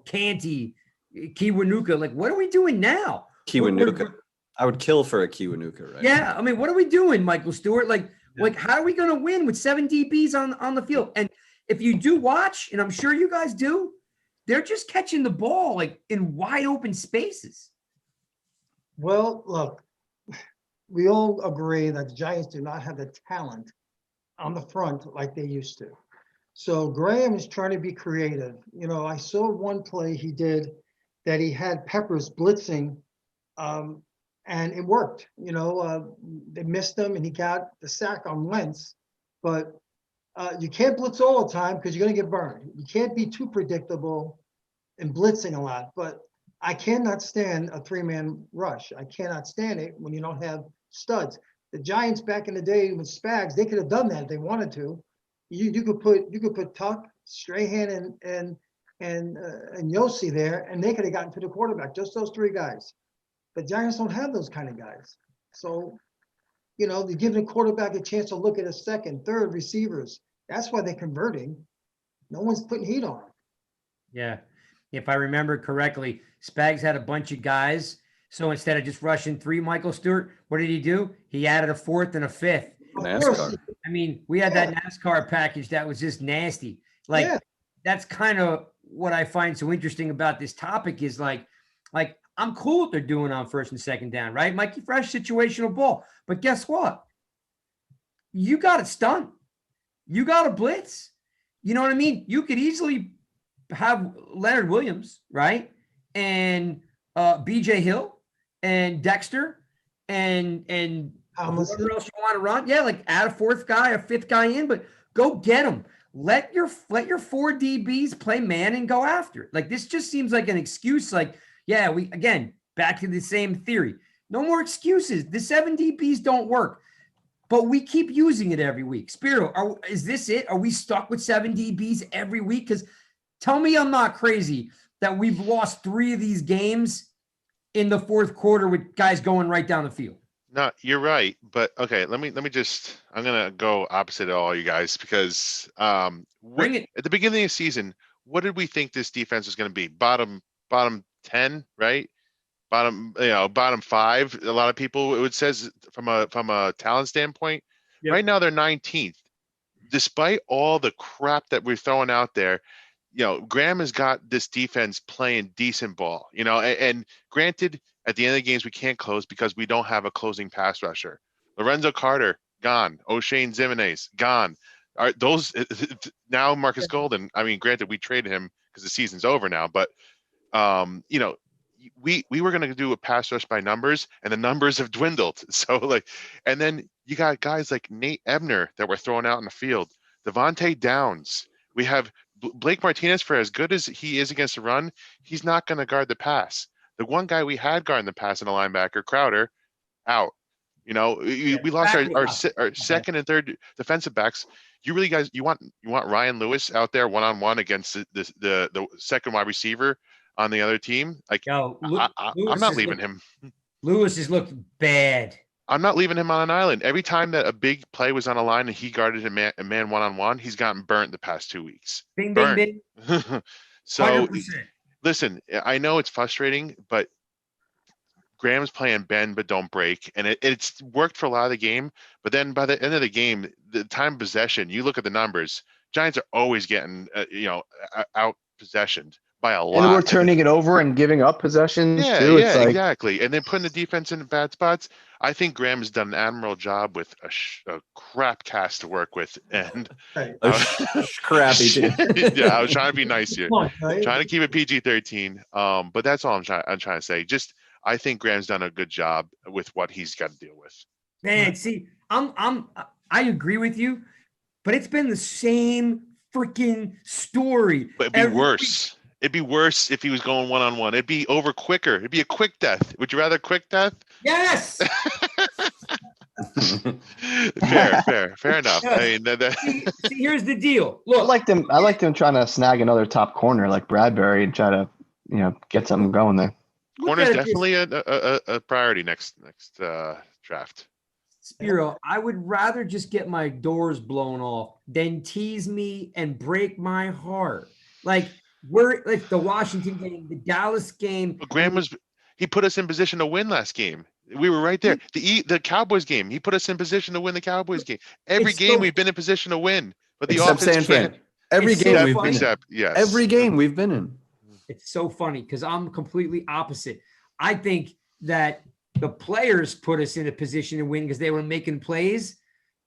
Canty, Kiwanuka. What are we doing now? Kiwanuka. I would kill for a Kiwanuka, right? Yeah, what are we doing, Michael Stewart? How are we going to win with 7 DBs on the field? And if you do watch, and I'm sure you guys do, they're just catching the ball in wide open spaces. Well, look, we all agree that the Giants do not have the talent on the front like they used to. So Graham is trying to be creative. I saw one play he did that he had Peppers blitzing, and it worked. They missed him and he got the sack on Wentz, but you can't blitz all the time because you're going to get burned. You can't be too predictable in blitzing a lot, but I cannot stand a 3-man rush. I cannot stand it when you don't have studs. The Giants back in the day with Spags, they could have done that if they wanted to. You could put Tuck, Strahan, and Yossi there, and they could have gotten to the quarterback. Just those 3 guys. The Giants don't have those kind of guys. So, they're giving the quarterback a chance to look at a second, third receivers. That's why they're converting. No one's putting heat on them. Yeah. If I remember correctly, Spags had a bunch of guys. So instead of just rushing 3 Michael Stewart, what did he do? He added a 4th and a 5th. Of course. NASCAR. I mean, we had that NASCAR package that was just nasty. Like, Yeah. that's kind of what I find so interesting about this topic is like I'm cool what they're doing on 1st and 2nd down, right? Mikey Fresh situational ball. But guess what? You got it stunned. You got a blitz. You know what I mean? You could easily have Leonard Williams, right? And BJ Hill and Dexter and whoever else you want to run. Yeah, like add a 4th guy, a 5th guy in, but go get them. Let your 4 DBs play man and go after it. Like, this just seems like an excuse. Like, yeah, we again back to the same theory. No more excuses. The 7 DBs don't work, but we keep using it every week. Spiro, is this it? Are we stuck with 7 DBs every week? Because tell me I'm not crazy that we've lost 3 of these games in the 4th quarter with guys going right down the field. No, you're right. But okay, let me just, I'm going to go opposite of all you guys because Bring it. at the beginning of the season, what did we think this defense was going to be? Bottom 10, right? Bottom 5. A lot of people, it says from a talent standpoint. Yep. Right now they're 19th. Despite all the crap that we're throwing out there, Graham has got this defense playing decent ball, and granted, at the end of the games, we can't close because we don't have a closing pass rusher. Lorenzo Carter, gone. O'Shane Zimenez, gone. Are those now Marcus Golden? I mean, granted, we traded him because the season's over now, but we were going to do a pass rush by numbers, and the numbers have dwindled. So and then you got guys like Nate Ebner that we're throwing out in the field, Devontae Downs. We have Blake Martinez, for as good as he is against the run, he's not going to guard the pass. The one guy we had guarding the pass in a linebacker, Crowder, out. We lost our second and third defensive backs. You really guys, you want Ryan Lewis out there one-on-one against the second wide receiver on the other team? Like, Yo, I'm not leaving him. Lewis has looked bad. I'm not leaving him on an island. Every time that a big play was on a line and he guarded a man one-on-one, he's gotten burnt the past 2 weeks. Bing, Burnt. bing, bing. So 100%. listen, I know it's frustrating, but Graham's playing bend but don't break, and it's worked for a lot of the game. But then by the end of the game, the time of possession, you look at the numbers. Giants are always getting out possessioned by a lot. And we're turning it over and giving up possessions too. Yeah, It's like, exactly. And then putting the defense in bad spots. I think Graham has done an admirable job with a crap cast to work with, and Crappy too. yeah, I was trying to be nice here, Come on, right? trying to keep it PG-13. But that's all I'm trying to say. Just I think Graham's done a good job with what he's got to deal with. Man, see, I agree with you, but it's been the same freaking story. But it'd be worse. It'd be worse if he was going one-on-one. It'd be over quicker. It'd be a quick death. Would you rather quick death? Yes. Fair enough. I mean, See, here's the deal. I Look, like them trying to snag another top corner like Bradbury and try to, get something going there. corner's look at it definitely a priority next draft. Spiro, I would rather just get my doors blown off than tease me and break my heart. Like the Washington game, the Dallas game. But Graham he put us in position to win last game. We were right there. The Cowboys game, he put us in position to win the Cowboys game. Every It's game so- we've been in position to win, but the Except offense San Fran. can't. Every It's game so we've funny. been in. Except yes, Every game we've been in. It's so funny because I'm completely opposite. I think that the players put us in a position to win because they were making plays.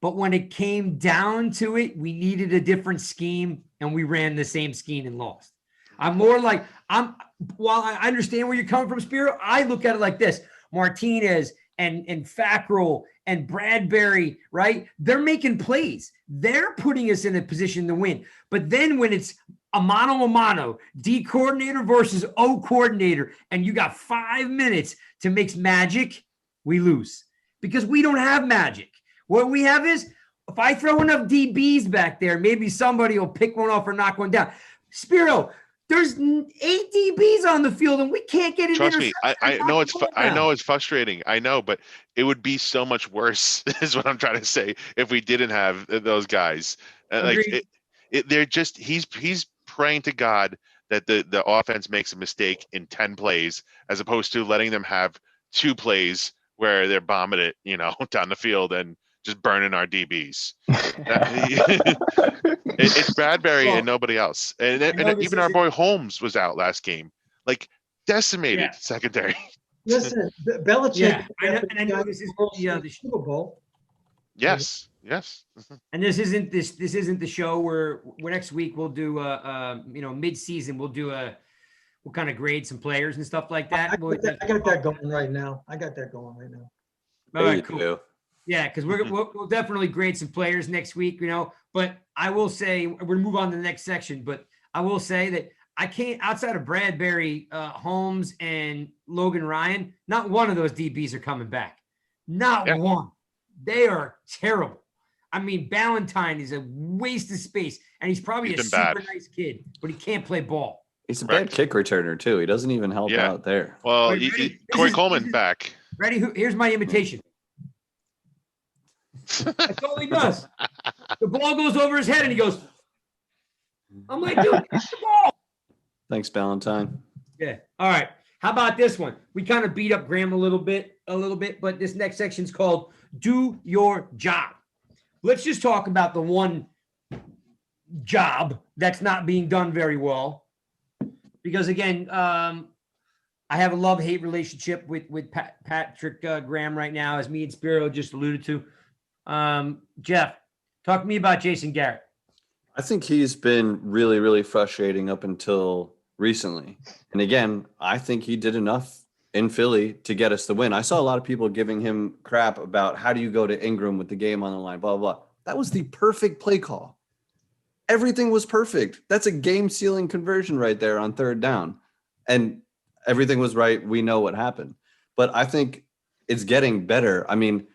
But when it came down to it, we needed a different scheme and we ran the same scheme and lost. While I understand where you're coming from, Spiro, I look at it like this. Martinez and Fackrell and Bradbury, right? They're making plays. They're putting us in a position to win. But then when it's a mano, D coordinator versus O coordinator, and you got 5 minutes to mix magic, we lose because we don't have magic. What we have is if I throw enough DBs back there, maybe somebody will pick one off or knock one down. Spiro, there's 8 DBs on the field, and we can't get it. Trust me, I know it's frustrating. I know, but it would be so much worse. Is what I'm trying to say. If we didn't have those guys, they're just he's praying to God that the offense makes a mistake in 10 plays, as opposed to letting them have 2 plays where they're bombing it, down the field and just burning our DBs. It's Bradbury and nobody else. And even our boy Holmes was out last game, like decimated secondary. Listen, Belichick. Yeah, I know this is the Super Bowl. Yes. And this isn't the show where next week we'll do mid-season we'll kind of grade some players and stuff like that. I got that going right now. All right, cool. Yeah, because we'll definitely grade some players next week, But I will say we're gonna move on to the next section. But I will say that I can't, outside of Bradbury, Holmes, and Logan Ryan, not one of those DBs are coming back. Not one. They are terrible. I mean, Ballantyne is a waste of space, and he's probably a super nice kid, but he can't play ball. He's a bad kick returner too. He doesn't even help out there. Well, Corey Coleman back. Ready? Here's my imitation. That's all he does. The ball goes over his head, and he goes, I'm like, dude, it's the ball. Thanks, Ballantyne. Yeah. All right. How about this one? We kind of beat up Graham a little bit, but this next section is called Do Your Job. Let's just talk about the one job that's not being done very well. Because, again, I have a love-hate relationship with Patrick Graham right now, as me and Spiro just alluded to. Jeff, talk to me about Jason Garrett. I think he's been really, really frustrating up until recently. And again, I think he did enough in Philly to get us the win. I saw a lot of people giving him crap about how do you go to Engram with the game on the line, blah, blah, blah. That was the perfect play call. Everything was perfect. That's a game-sealing conversion right there on 3rd down. And everything was right. We know what happened. But I think it's getting better. I mean,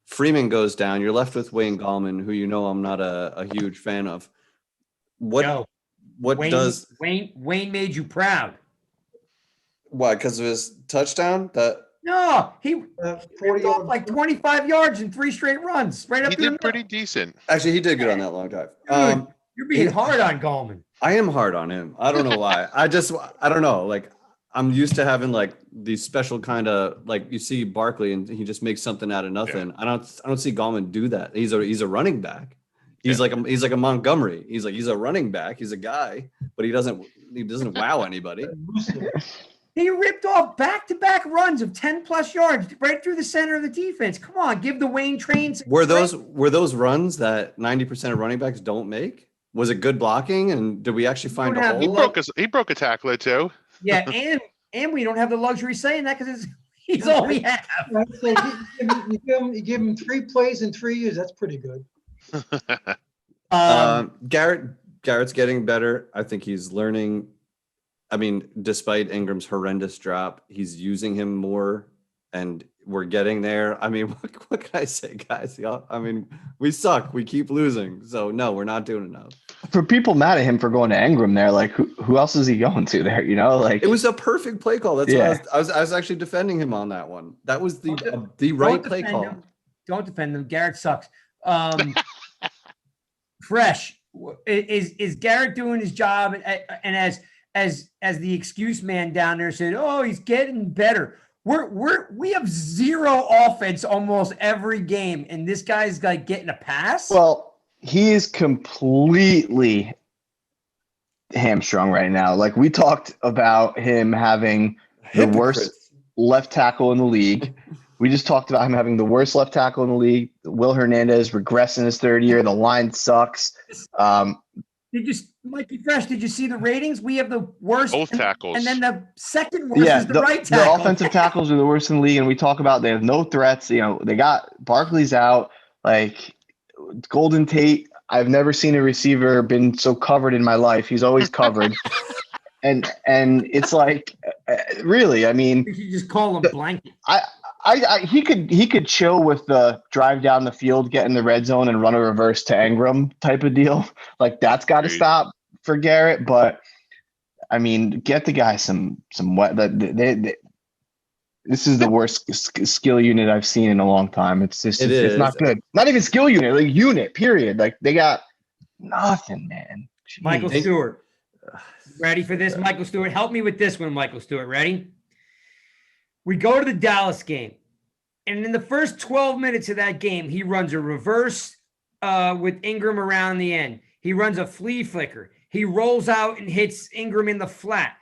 Freeman goes down. You're left with Wayne Gallman, who I'm not a huge fan of. Wayne made you proud? Why? Because of his touchdown? No, he 40 off like 25 yards in 3 straight runs. Right up. He did pretty decent. Actually, he did good on that long drive. Dude, you're being hard on Gallman. I am hard on him. I don't know why. I don't know. Like, I'm used to having like these special kind of, like, you see Barkley and he just makes something out of nothing. Yeah. I don't see Gallman do that. He's a running back. He's like a Montgomery. He's a running back. He's a guy, but he doesn't wow anybody. He ripped off back-to-back runs of 10+ yards right through the center of the defense. Come on, give the Wayne trains. Were those runs that 90% of running backs don't make? Was it good blocking? And did we actually find a hole? He broke a tackler too. Yeah, and we don't have the luxury saying that because he's all we have. You give him 3 plays in 3 years. That's pretty good. Garrett's getting better. I think he's learning. I mean, despite Ingram's horrendous drop, he's using him more, and we're getting there. I mean, what can I say, guys? I mean, we suck. We keep losing. So no, we're not doing enough. For people mad at him for going to Engram there, like who else is he going to there? Like it was a perfect play call. That's why I was actually defending him on that one. That was the right play call. Don't defend him. Garrett sucks. Fresh is Garrett doing his job, and as the excuse man down there said, oh, he's getting better. We have 0 offense almost every game, and this guy's like getting a pass. Well, he is completely hamstrung right now. Like, we talked about him having the worst left tackle in the league. We just talked about him having the worst left tackle in the league. Will Hernandez regressed in his 3rd year. The line sucks. Mikey Fresh, did you see the ratings? We have the worst. Both tackles. And then the second worst Yeah, is the right tackle. The offensive tackles are the worst in the league, and we talk about they have no threats. You know, they got Barkley's out. Like Golden Tate, I've never seen a receiver been so covered in my life. He's always covered. and it's like, really, I mean, You should just call him blanket. he could chill with the drive down the field, get in the red zone, and run a reverse to Engram type of deal. Like that's got to stop for Garrett. But I mean, get the guy some what this is the worst skill unit I've seen in a long time. It's not good. Not even skill unit, like unit. Period. Like they got nothing, man. Jeez. Michael Stewart, ready for this? Michael Stewart, help me with this one. Michael Stewart, ready? We go to the Dallas game, and in the first 12 minutes of that game, he runs a reverse with Engram around the end. He runs a flea flicker. He rolls out and hits Engram in the flat.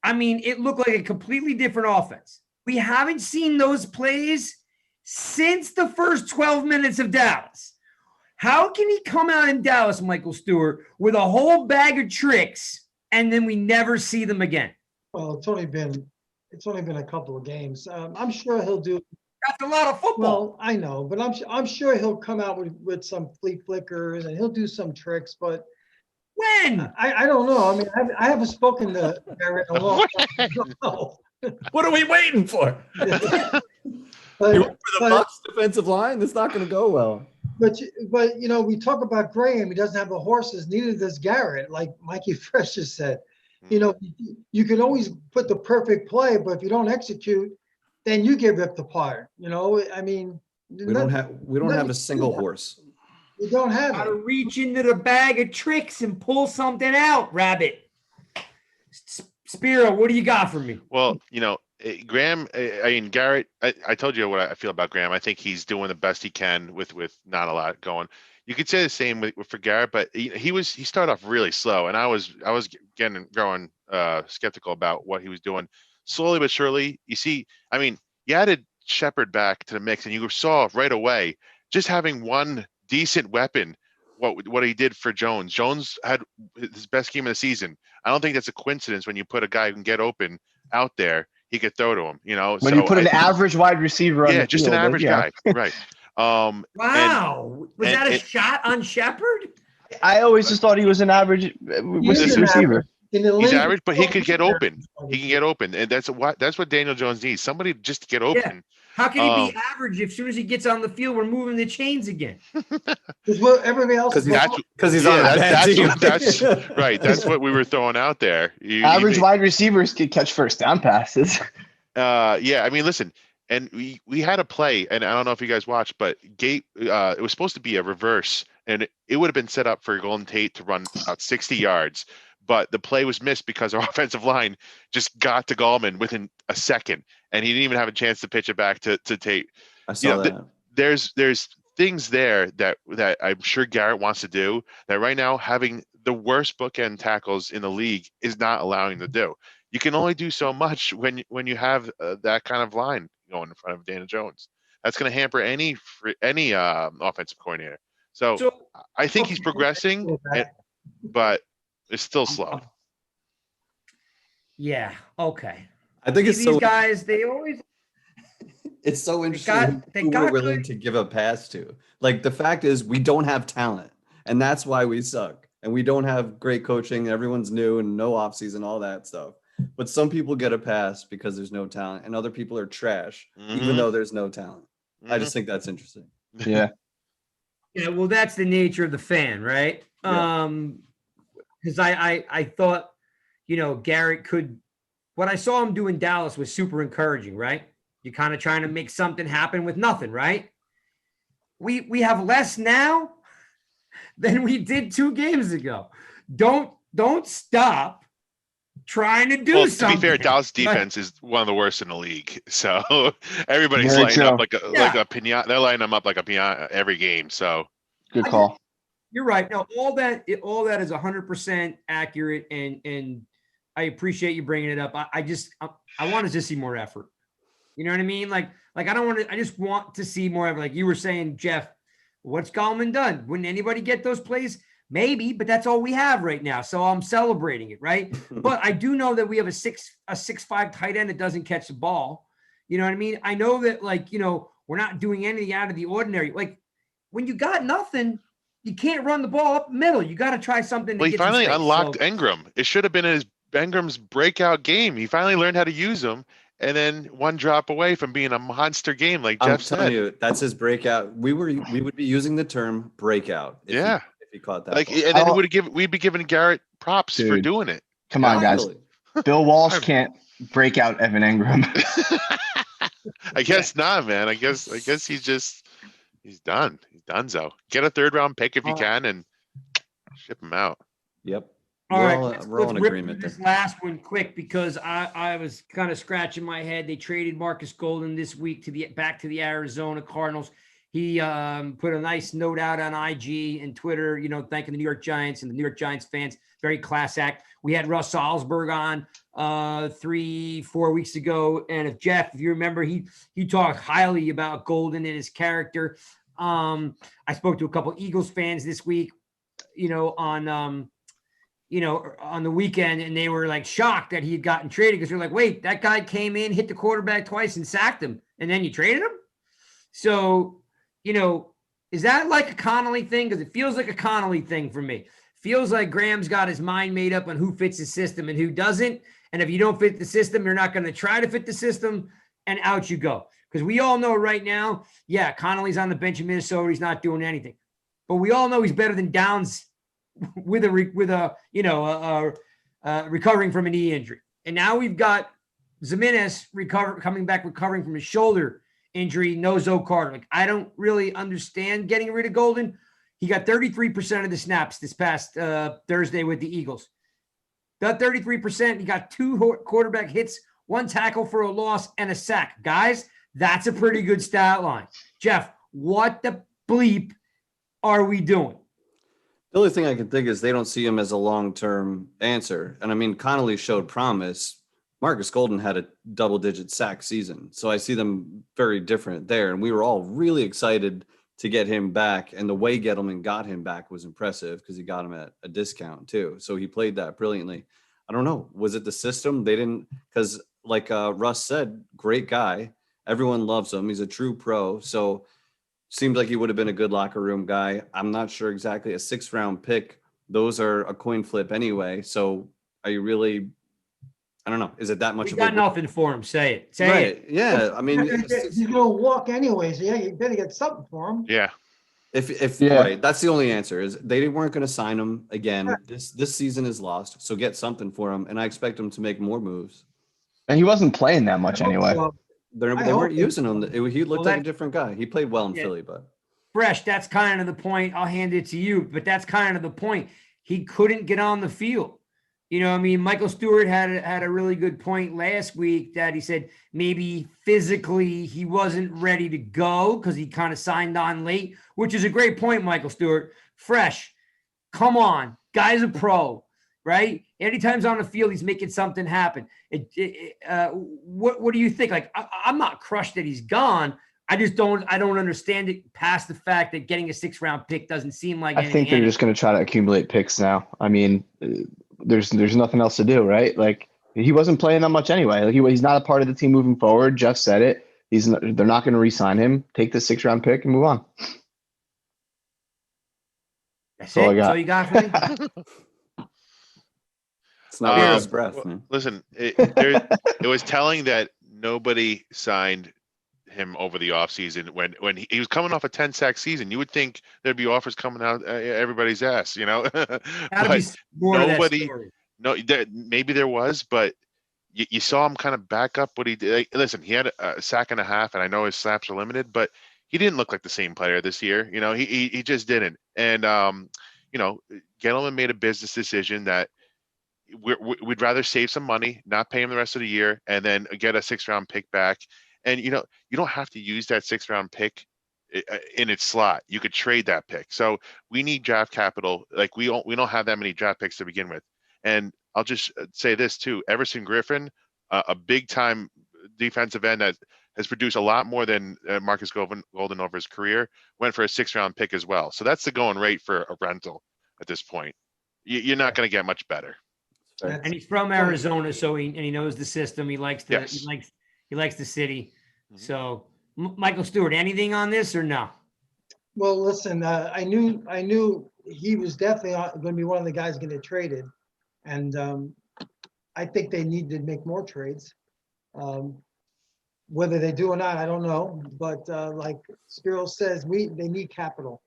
I mean, it looked like a completely different offense. We haven't seen those plays since the first 12 minutes of Dallas. How can he come out in Dallas, Michael Stewart, with a whole bag of tricks, and then we never see them again? Well, it's only been a couple of games. I'm sure he'll do. That's a lot of football. Well, I know, but I'm sure he'll come out with some flea flickers and he'll do some tricks. But when? I don't know. I mean, I haven't spoken to Garrett in a long time. I don't know. What are we waiting for? But, You went for the but- Bucks defensive line? That's not going to go well. But you know, we talk about Graham. He doesn't have the horses. Neither does Garrett. Like Mikey Fresh just said. You know, you can always put the perfect play, but if you don't execute, then you get ripped apart. You know, I mean, We don't have a single horse. You don't have Gotta it. reach into the bag of tricks and pull something out, Rabbit. Spiro, what do you got for me? Well, you know, Graham, I mean, Garrett, I told you what I feel about Graham. I think he's doing the best he can with not a lot going. You could say the same for Garrett, but he started off really slow, and I was growing skeptical about what he was doing. Slowly but surely, you see, I mean, you added Shepard back to the mix, and you saw right away just having one decent weapon. What he did for Jones. Jones had his best game of the season. I don't think that's a coincidence when you put a guy who can get open out there. He could throw to him, you know. When you put an average wide receiver on the just field, an average guy, right? Wow. Was that a shot on Shepard? I always just thought he was an average receiver. He's average, but he could get open. He can get open, and that's what Daniel Jones needs. Somebody just to get open. Yeah. How can he be average if as soon as he gets on the field, we're moving the chains again? Because what everybody else Because he's Yeah, on a bad team. that's right. That's what we were throwing out there. Average wide receivers can catch first down passes. Yeah, I mean, listen, and we had a play, and I don't know if you guys watched, but it was supposed to be a reverse, and it would have been set up for Golden Tate to run about 60 yards, but the play was missed because our offensive line just got to Gallman within a second, and he didn't even have a chance to pitch it back to Tate. I saw that. There's things there that I'm sure Garrett wants to do that right now having the worst bookend tackles in the league is not allowing to do. You can only do so much when you have that kind of line going in front of Daniel Jones. That's going to hamper any offensive coordinator. So I think he's progressing, but it's still slow. Yeah. Okay. I think it's These guys, they always. It's so interesting who we're willing to give a pass to. Like the fact is, we don't have talent, and that's why we suck. And we don't have great coaching. Everyone's new and no offseason, all that stuff. But some people get a pass because there's no talent, and other people are trash, even though there's no talent. I just think that's interesting. Yeah. Yeah. Well, that's the nature of the fan, right? Yeah. Because I thought, you know, Garrett could. What I saw him do in Dallas was super encouraging, right? You're kind of trying to make something happen with nothing, right? We have less now than we did 2 games ago. Don't stop trying to do something. To be fair, Dallas defense is one of the worst in the league. So everybody's lining up like a pinata. They're lining them up like a pinata every game. So good call. You're right. No, all that is 100% accurate, and I appreciate you bringing it up. I want to just see more effort. You know what I mean? Like I don't want to. I just want to see more effort. Like you were saying, Jeff, what's Gallman done? Wouldn't anybody get those plays? Maybe, but that's all we have right now. So I'm celebrating it, right? But I do know that we have a 6'5" tight end that doesn't catch the ball. You know what I mean? I know that, like, we're not doing anything out of the ordinary. Like, when you got nothing, you can't run the ball up middle. You got to try something Well, that he gets in finally space. unlocked So, Engram. It should have been Engram's breakout game. He finally learned how to use him, and then one drop away from being a monster game, like I'm Jeff telling said. you, that's his breakout. We would be using the term breakout if Yeah. he caught that Like, ball. and then we'd be giving Garrett props for Dude. doing it. Come on, guys. Totally. Bill Walsh I'm- can't break out Evan Engram. I guess not, man. I guess he's done. He's donezo. Get a 3rd round pick if you can and ship him out. Yep. all We're right, all, let's we're all in rip agreement through there. this last one quick because I was kind of scratching my head. They traded Marcus Golden this week back to the Arizona Cardinals. He put a nice note out on IG and Twitter, thanking the New York Giants and the New York Giants fans. Very class act. We had Russ Salzberg on 3-4 weeks ago, and if you remember, he talked highly about Golden and his character. I spoke to a couple Eagles fans this week, on the weekend, and they were like shocked that he had gotten traded because they're like, wait, that guy came in, hit the quarterback twice, and sacked him, and then you traded him. So, is that like a Connolly thing? Because it feels like a Connolly thing for me. Feels like Graham's got his mind made up on who fits his system and who doesn't. And if you don't fit the system, you're not going to try to fit the system, and out you go. Because we all know right now, yeah, Connolly's on the bench in Minnesota. He's not doing anything. But we all know he's better than Downs recovering from a knee injury. And now we've got Zimenez recovering from his shoulder injury, no Zoe Carter. Like, I don't really understand getting rid of Golden. He got 33% of the snaps this past Thursday with the Eagles. That 33%, he got 2 quarterback hits, 1 tackle for a loss, and a sack. Guys, that's a pretty good stat line. Jeff, what the bleep are we doing? The only thing I can think is they don't see him as a long-term answer. And I mean, Connolly showed promise. Marcus Golden had a double-digit sack season. So I see them very different there. And we were all really excited to get him back. And the way Gettleman got him back was impressive because he got him at a discount too. So he played that brilliantly. I don't know. Was it the system? They didn't, because like Russ said, great guy. Everyone loves him. He's a true pro. So seems like he would have been a good locker room guy. I'm not sure exactly. A 6th round pick, those are a coin flip anyway. So are you really, I don't know. Is it that much We of got a nothing for him. Say it. Say right? it. Yeah. I mean, He's gonna walk anyways. Yeah, you better get something for him. Yeah. if Yeah. right, that's the only answer is they weren't going to sign him again. This season is lost. So get something for him. And I expect him to make more moves. And he wasn't playing that much anyway. So, They I weren't hope using him. He looked Well, like a that- different guy. He played well in Yeah. Philly, but Fresh, that's kind of the point. I'll hand it to you, but that's kind of the point. He couldn't get on the field. Michael Stewart had a really good point last week that he said maybe physically he wasn't ready to go because he kind of signed on late, which is a great point, Michael Stewart. Fresh, come on, guy's a pro, right? Anytime he's on the field, he's making something happen. What do you think? Like, I'm not crushed that he's gone. I don't understand it past the fact that getting a 6th round pick doesn't seem like I anything. think they're just going to try to accumulate picks now. I mean, there's nothing else to do, right? Like, he wasn't playing that much anyway. Like, he's not a part of the team moving forward. Jeff said it. They're not going to re-sign him. Take the 6th round pick and move on. That's all I it. That's got. all you got for me? it's not worth his Um, breath, man. Listen, it was telling that nobody signed him over the offseason when he was coming off a 10 sack season. You would think there'd be offers coming out everybody's ass, Gotta but be more to that nobody- story. no, maybe there was, but you saw him kind of back up what he did. Like, listen, he had a sack and a half, and I know his snaps are limited, but he didn't look like the same player this year. He just didn't. And Gettleman made a business decision that we'd rather save some money, not pay him the rest of the year, and then get a 6th round pick back. And you don't have to use that 6th round pick in its slot. You could trade that pick. So we need draft capital. Like, we don't have that many draft picks to begin with. And I'll just say this too: Everson Griffin, a big time defensive end that has produced a lot more than Marcus Golden over his career, went for a 6th round pick as well. So that's the going rate for a rental. at this point. You're not going to get much better. And he's from Arizona, so he knows the system. He likes the Yes. he likes the city. Mhm. So, Michael Stewart, anything on this or no? Well, listen, I knew he was definitely going to be one of the guys going to get traded, and I think they need to make more trades. Whether they do or not, I don't know. But like Spiro says, they need capital,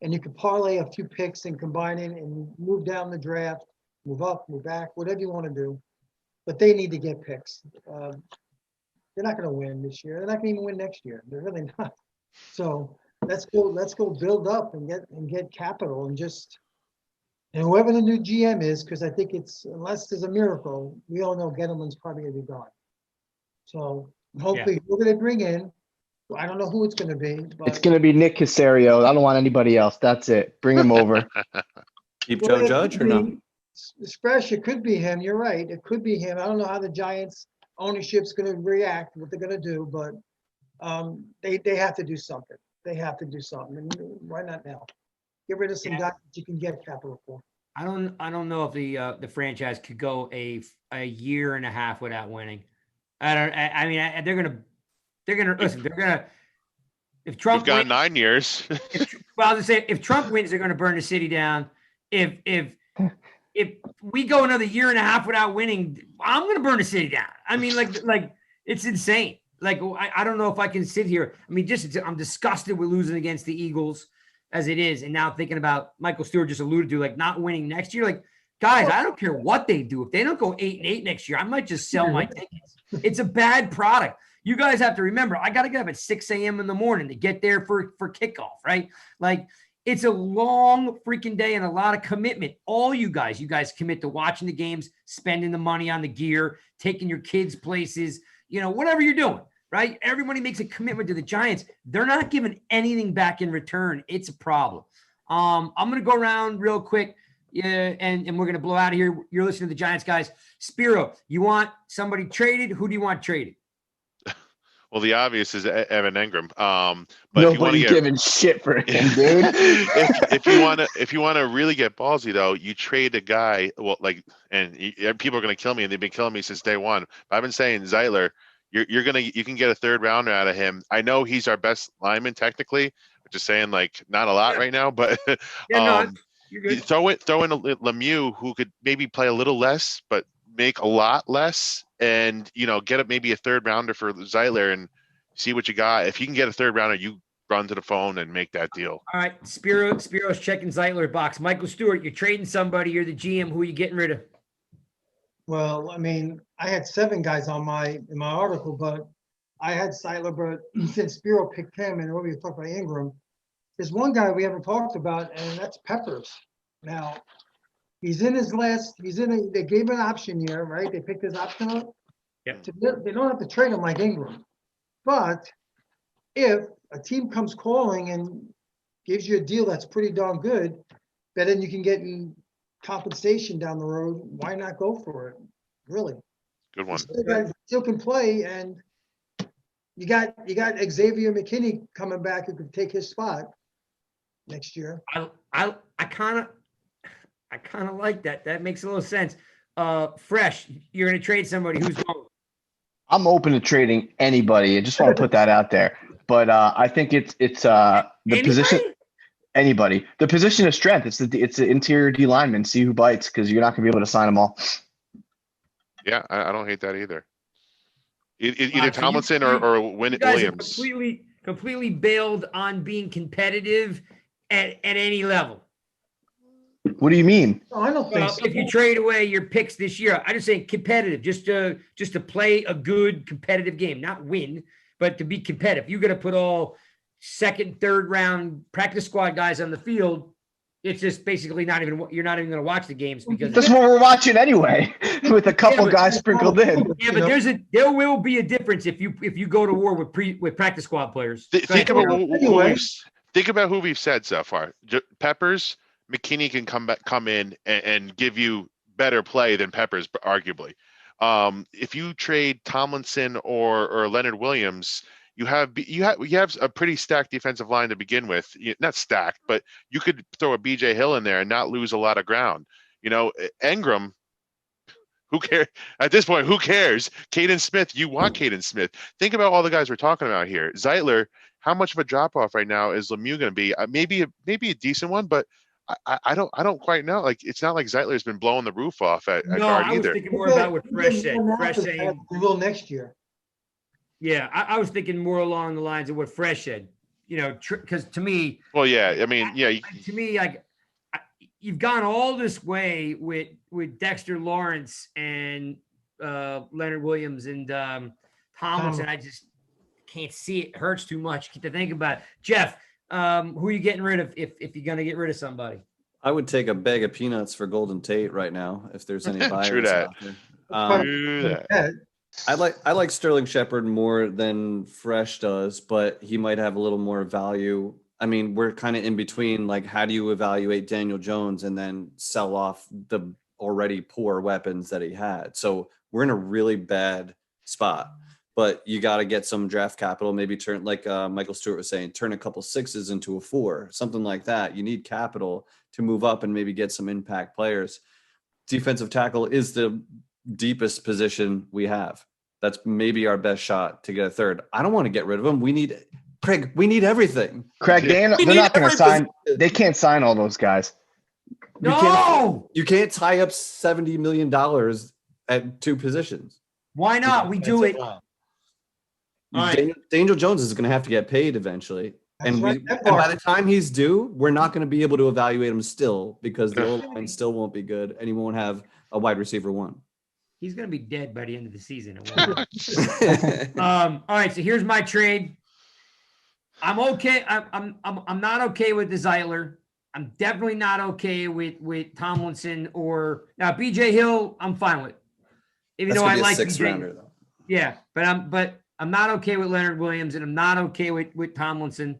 and you can parlay a few picks and combine it and move down the draft, move up, move back, whatever you want to do. But they need to get picks. They're not going to win this year. They're not going to even win next year. They're really not. So let's go build up and get capital and whoever the new GM is, because I think unless there's a miracle, we all know Gettleman's probably going to be gone. So hopefully we're going to bring in. I don't know who it's going to be. But It's going to be Nick Casario. I don't want anybody else. That's it. Bring him over. Keep Well, Joe it Judge could or no? be- Fresh, it could be him. You're right. It could be him. I don't know how the Giants ownership's going to react, what they're going to do, but they have to do something. They have to do something. And why not now? Get rid of some guys that you can get capital for. I don't know if the franchise could go a year and a half without winning. I mean, they're gonna listen. They're gonna if We've Trump got wins, 9 years. well, I'll just say if Trump wins, they're gonna burn the city down. If we go another year and a half without winning, I'm gonna burn the city down. I mean, like it's insane. Like I don't know if I can sit here. I mean, I'm disgusted with losing against the Eagles as it is, and now thinking about Michael Stewart just alluded to like not winning next year. Like, guys, I don't care what they do. If they don't go 8-8 next year, I might just sell my tickets. It's a bad product. You guys have to remember, I got to get up at 6 a.m. in the morning to get there for kickoff, right? Like, it's a long freaking day and a lot of commitment. All you guys commit to watching the games, spending the money on the gear, taking your kids places, whatever you're doing, right? Everybody makes a commitment to the Giants. They're not giving anything back in return. It's a problem. I'm going to go around real quick. Yeah, and we're going to blow out of here. You're listening to the Giants, guys. Spiro, you want somebody traded? Who do you want traded? Well, the obvious is Evan Engram. But Nobody's giving shit for him, dude. if you want to really get ballsy though, you trade a guy. Well, people are going to kill me, and they've been killing me since day one. I've been saying Zeitler. You can get a third rounder out of him. I know he's our best lineman technically, which is saying like not a lot right now, but You're good. throw in a Lemieux who could maybe play a little less, but make a lot less, and get up maybe a third rounder for Zeitler and see what you got. If you can get a third rounder, you run to the phone and make that deal. All right, Spiro's checking Zeitler box. Michael Stewart, you're trading somebody. You're the GM. Who are you getting rid of? Well, I mean, I had 7 guys in my article, but I had Zeitler, but since Spiro picked him and we talked about Engram, there's one guy we haven't talked about, and that's Peppers. Now, they gave him an option year, right? They picked his option up. Yep. So they don't have to trade him like Engram. But if a team comes calling and gives you a deal that's pretty darn good, better than you can get in compensation down the road, why not go for it? Really. Good one. Still can play, and you got Xavier McKinney coming back who could take his spot next year. I kind of like that. That makes a little sense. Fresh, you're going to trade somebody who's going. I'm open to trading anybody. I just want to put that out there. But I think it's the Anybody? position. Anybody. The position of strength. It's the interior D lineman. See who bites, because you're not going to be able to sign them all. Yeah, I don't hate that either. Either So Tomlinson you or guys are Williams. completely bailed on being competitive at any level. What do you mean? No, I don't think so. If you trade away your picks this year, I just say competitive, just to play a good competitive game, not win, but to be competitive. You're going to put all second, third round practice squad guys on the field. It's just basically you're not even going to watch the games because That's what we're watching anyway, with a couple guys sprinkled in. yeah, but there will be a difference if you go to war with practice squad players. Think about who we've said so far. Peppers, McKinney can come in and give you better play than Peppers, arguably. If you trade Tomlinson or Leonard Williams, You have a pretty stacked defensive line to begin with. Not stacked, but you could throw a BJ Hill in there and not lose a lot of ground. Engram. Who cares at this point? Who cares? Caden Smith, you want Caden Smith. Think about all the guys we're talking about here. Zeitler, how much of a drop off right now is Lemieux going to be? Maybe a decent one, but I don't quite know. Like, it's not like Zeitler's been blowing the roof off at guard I was either. thinking more about what Fresh said. Fresh They saying, will next year. yeah, I was thinking more along the lines of what Fresh said. Because to me, Well, yeah, I mean, yeah. to me, like, you've gone all this way with Dexter Lawrence and Leonard Williams and Tomlinson. I just can't see it. Hurts too much to think about. Jeff, who are you getting rid of if you're going to get rid of somebody? I would take a bag of peanuts for Golden Tate right now if there's any buyers True that. out there. True that. I like Sterling Shepard more than Fresh does, but he might have a little more value. I mean, we're kind of in between, like, how do you evaluate Daniel Jones and then sell off the already poor weapons that he had? So we're in a really bad spot, but you got to get some draft capital, maybe turn, like Michael Stewart was saying, turn a couple 6s into a 4, something like that. You need capital to move up and maybe get some impact players. Defensive tackle is the deepest position we have. That's maybe our best shot to get a third. I don't want to get rid of him. We need everything. Craig, they're not going to sign. They can't sign all those guys. No, you can't tie up $70 million at 2 positions. Why not? We do it. Daniel Jones is going to have to get paid eventually. And Right. by the time he's due, we're not going to be able to evaluate him still because the O-line still won't be good and he won't have a wide receiver 1. He's going to be dead by the end of the season. All right, so here's my trade. I'm okay. I'm not okay with the Zeitler. I'm definitely not okay with Tomlinson or now BJ Hill. I'm fine with, even though I like 6 BJ. rounder though. Yeah, but I'm not okay with Leonard Williams, and I'm not okay with Tomlinson.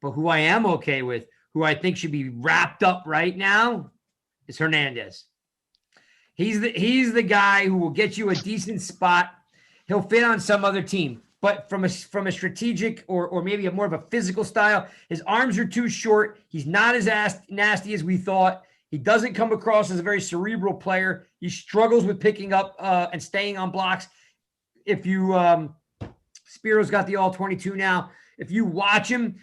But who I am okay with, who I think should be wrapped up right now, is Hernandez. He's the guy who will get you a decent spot. He'll fit on some other team, but from a strategic or maybe a more of a physical style, his arms are too short. He's not as nasty as we thought. He doesn't come across as a very cerebral player. He struggles with picking up and staying on blocks. If you Spiro's got the all 22 now. If you watch him,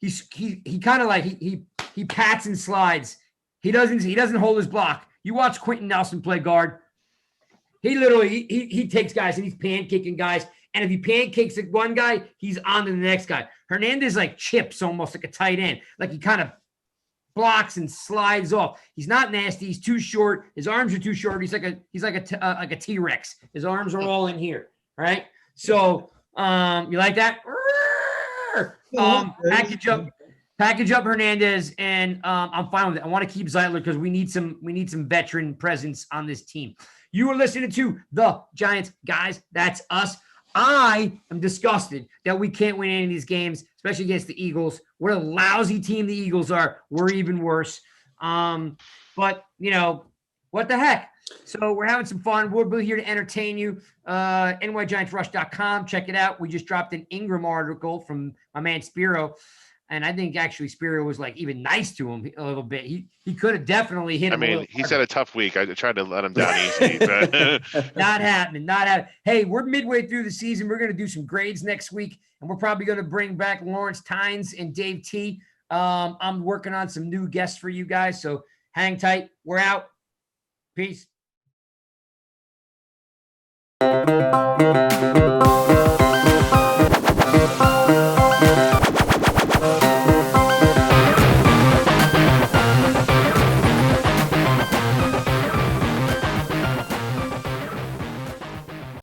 he kind of like he pats and slides. He doesn't hold his block. You watch Quentin Nelson play guard. He literally he takes guys and he's pancaking guys. And if he pancakes one guy, he's on to the next guy. Hernandez like chips almost like a tight end. Like he kind of blocks and slides off. He's not nasty. He's too short. His arms are too short. He's like a T-Rex. His arms are all in here. Right. So you like that? Package up Hernandez, and I'm fine with it. I want to keep Zeitler because we need some veteran presence on this team. You are listening to the Giants, guys. That's us. I am disgusted that we can't win any of these games, especially against the Eagles. What a lousy team the Eagles are. We're even worse. But what the heck? So we're having some fun. We're here to entertain you. NYGiantsRush.com. Check it out. We just dropped an Engram article from my man Spiro. And I think actually Spiro was like even nice to him a little bit. He could have definitely hit him. I mean, he's had a tough week. I tried to let him down easy, but not happening. Hey, we're midway through the season. We're going to do some grades next week, and we're probably going to bring back Lawrence Tynes and Dave T. I'm working on some new guests for you guys, so hang tight. We're out. Peace.